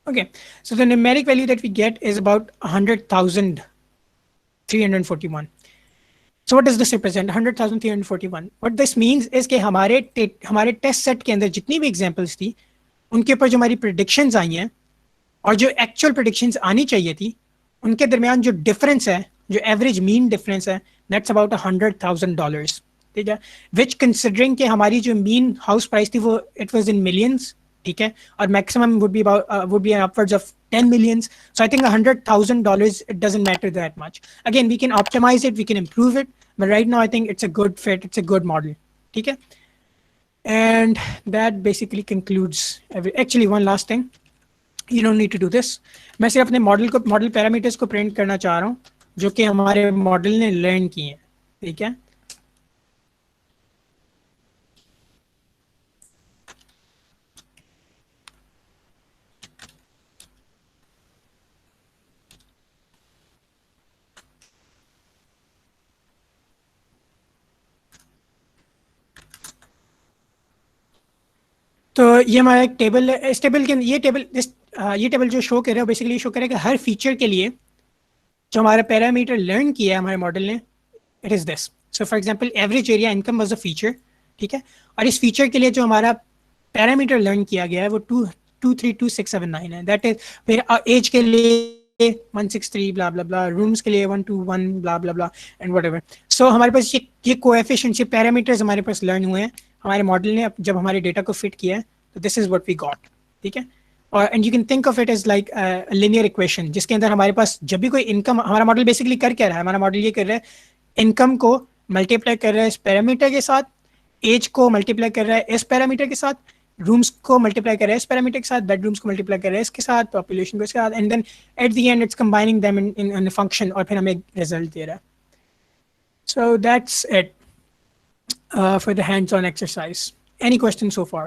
Okay, so the numeric value that we get is about 100,341. So what does this represent? 100,341. What this means is कि हमारे test set के अंदर जितनी भी एग्जांपल्स थी उनके ऊपर जो हमारी प्रेडिक्शंस आई हैं और जो एक्चुअल प्रेडिक्शंस आनी चाहिए थी उनके दरमियान जो डिफरेंस है, जो एवरेज मीन डिफरेंस है, दैट्स अबाउट $100,000. ठीक है. विच कंसिडरिंग कि हमारी जो मीन हाउस प्राइस थी वो इट वाज इन मिलियंस. ठीक है. और maximum would be upwards of 10 millions. So I think $100,000 it doesn't matter that much. Again, we can optimize it, we can improve it, but right now I think it's a good fit, it's a good model. ठीक है. And that basically concludes actually one last thing. You don't need to do this. मैं सिर्फ अपने model parameters को print करना चाह रहा हूँ जो कि हमारे मॉडल ने लर्न किए हैं. ठीक है. तो ये हमारा एक टेबल है. इस टेबल के ये टेबल जो शो कर रहा है बेसिकली शो करेगा हर फीचर के लिए जो हमारा पैरामीटर लर्न किया है हमारे मॉडल ने. It is this. So for example average area income was a feature. ठीक है. और इस फीचर के लिए जो हमारा पैरामीटर लर्न किया गया है वो 232,679 है. That is. फिर एज के लिए 163 ब्ला ब्ला ब्ला, रूम्स के लिए 121 ब्ला ब्ला ब्ला एंड व्हाटएवर. सो हमारे पास ये कोएफिशिएंट्स, ये पैरामीटर्स हमारे पास लर्न हुए हैं हमारे मॉडल ने जब हमारे डेटा को फिट किया है. तो this is what we got. ठीक है. और and you can think of it as like linear equation जिसके अंदर हमारे पास जब भी कोई इनकम, हमारा मॉडल बेसिकली कर क्या रहा है, हमारा मॉडल ये कर रहा है इनकम को मल्टीप्लाई कर रहा है इस पैरामीटर के साथ, एज को मल्टीप्लाई कर रहा है इस पैरामीटर के साथ, रूम्स को मल्टीप्लाई कर रहा है इस पैरामीटर के साथ, बेडरूम्स को मल्टीप्लाई कर रहा है इसके साथ, पॉपुलेशन को इसके साथ, and then at the end it's combining them in function और फिर हमें रिजल्ट दे रहा है. So that's it for the hands on exercise. Any questions so far?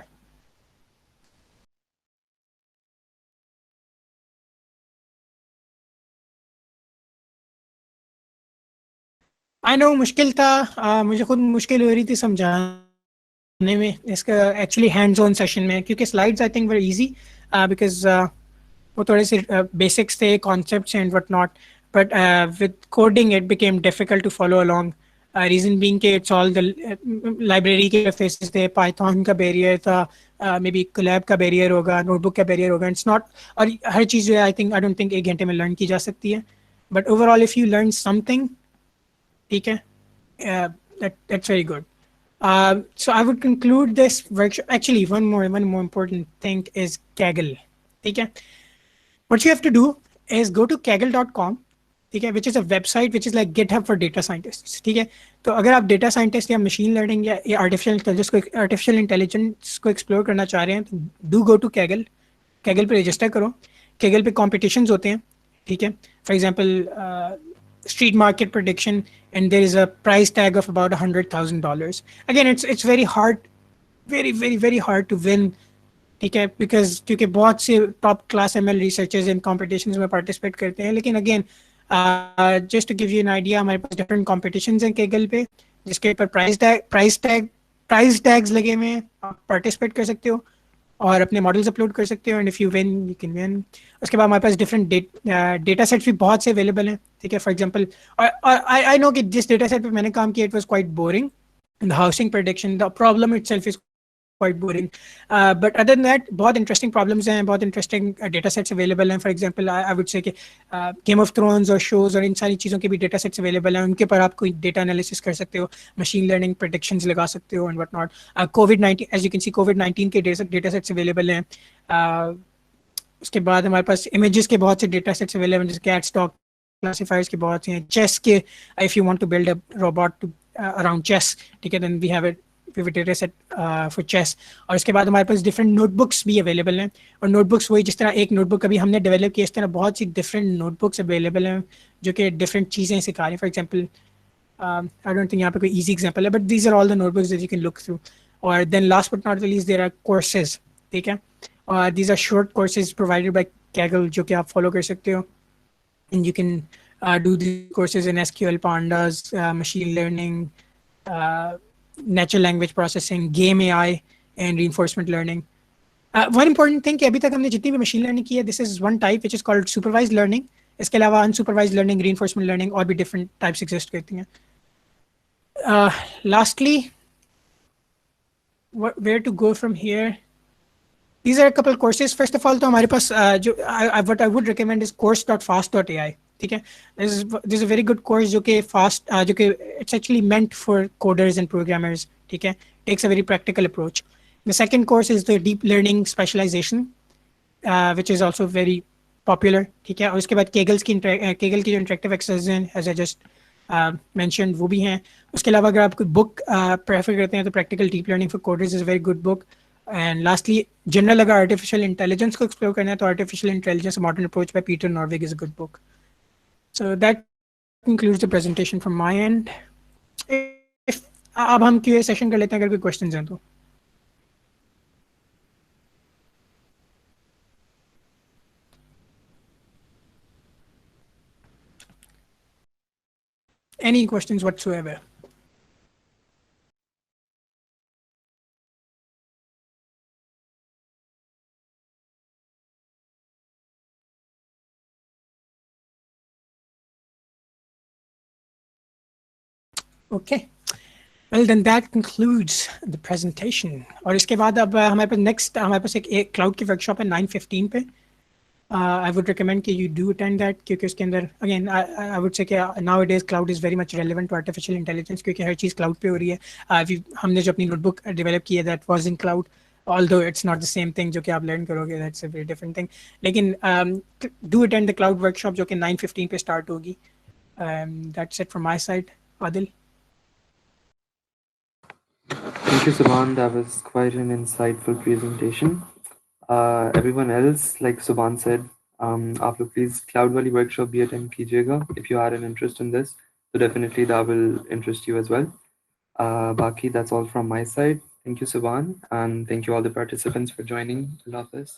I know मुश्किल था. मुझे खुद मुश्किल हो रही थी समझाने में इसका एक्चुअली हैंड्स ऑन सेशन में क्योंकि slides I think very easy because वो थोड़े से बेसिक्स थे, concepts and what not, but with coding it became difficult to follow along. Reason being कि इट्स ऑल द लाइब्रेरी के फेसेस थे, Python का बैरियर था, मे बी कोलैब का बैरियर होगा, नोटबुक का बैरियर होगा. It's not. और हर चीज़ जो है आई डोंट थिंक 1 घंटे में लर्न की जा सकती है. But overall if you learn something, ठीक है, that's very good. So I would conclude this workshop. Actually, one more important thing is Kaggle. Okay, what you have to do is go to kaggle.com, ठीक है, which is a website which is like GitHub for data scientists. ठीक है, तो अगर आप data scientist या machine learning या artificial intelligence को एक्सप्लोर करना चाह रहे हैं तो do go to Kaggle. Kaggle पे रजिस्टर करो. कैगल पे कॉम्पिटिशन्स होते हैं. ठीक है, for example street market prediction, and there is a price tag of about $100,000. Again, it's very hard, very hard to win. ठीक है, बिकॉज क्योंकि बहुत से टॉप क्लास ML रिसर्चर्स इन कॉम्पिटिशन्स में पार्टिसिपेट करते हैं. लेकिन again just to give you an idea, हमारे पास डिफरेंट कॉम्पिटिशन्स हैं केगल पे जिसके ऊपर प्राइस टैग्स लगे हुए हैं. आप पार्टिसिपेट कर सकते हो और अपने मॉडल्स अपलोड कर सकते हो, and if you win you can win. उसके बाद हमारे पास डिफरेंट डेटा सेट्स भी बहुत से अवेलेबल हैं. ठीक है, फॉर एग्जांपल, और आई नो कि जिस डेटा सेट पे मैंने काम किया it was quite boring. The housing prediction, the problem itself is quite boring, but other than that बहुत interesting problems हैं, बहुत interesting data sets available हैं. For example, I would say कि Game of Thrones और shows और इन सारी चीज़ों के भी data sets available हैं. उनके पर आप कोई data analysis कर सकते हो, machine learning predictions लगा सकते हो and what not. COVID-19, as you can see, COVID-19 के data sets available हैं. उसके बाद हमारे पास images के बहुत से data sets available हैं, जैसे cat stock classifiers के बहुत से हैं. Chess के, if you want to build a robot to around chess, ठीक है, then we have it data set for chess. और इसके बाद हमारे पास डिफरेंट नोटबुक्स भी अवेलेबल हैं. और नोटबुक्स वही जिस तरह एक नोटबुक अभी हमने डेवलप की, इस तरह बहुत सी डिफरेंट नोटबुक्स अवेलेबल हैं जो कि डिफरेंट चीज़ें सिखा रही हैं. For example, I don't think यहाँ पे कोई इजी एग्जांपल है, but these are all the notebooks that you can look through. और then last but not least there are courses. ठीक है, और these are short courses provided by Kaggle जो कि आप फॉलो कर सकते हो. And you can do the courses in SQL, pandas, machine learning, natural language processing, game AI, and reinforcement learning. One important thing कि अभी तक हमने जितनी भी machine learning की है, this is one type which is called supervised learning. इसके अलावा unsupervised learning, reinforcement learning और भी different types exist करती हैं. Lastly, where to go from here? These are a couple courses. First of all, तो हमारे पास जो what I would recommend is course.fast.ai. ठीक है, this is a very good course जो कि fast जो कि it's actually meant for coders and programmers. ठीक है, takes a very practical approach. The second course is the deep learning specialization, which is also very popular. ठीक है, और उसके बाद केगल की जो इंटरेक्टिव एक्सरसाइज हैं, as I just mentioned, वो भी हैं. उसके अलावा अगर आप कोई बुक प्रेफर करते हैं तो practical deep learning for coders is a very good book. And lastly, general अगर आर्टिफिशियल इंटेलिजेंस को एक्सप्लोर करना है तो artificial intelligence modern approach by Peter Norvig is a good book. So that concludes the presentation from my end. If अब हम Q&A session कर लेते हैं अगर कोई क्वेश्चंस हैं तो. Any questions whatsoever? Okay. Well, then that concludes the presentation. और इसके बाद अब हमारे पास एक क्लाउड की वर्कशॉप है 9:15 पे. I would recommend कि you do attend that क्योंकि उसके अंदर again I would say कि nowadays cloud is very much relevant to artificial intelligence क्योंकि हर चीज़ cloud पे हो रही है. हमने जो अपनी नोटबुक डेवलप की है that was in cloud, although it's not the same thing जो कि आप learn करोगे, that's a very different thing. लेकिन do attend the cloud workshop जो कि 9:15 पे start होगी. That's it from my side. Adil. Thank you, Subhan. That was quite an insightful presentation. Everyone else, like Subhan said, आप लोग please cloud वाली workshop भी attend कीजिएगा. If you are an interest in this, so definitely that will interest you as well. Baki, that's all from my side. Thank you, Subhan, and thank you all the participants for joining. Allah Hafiz.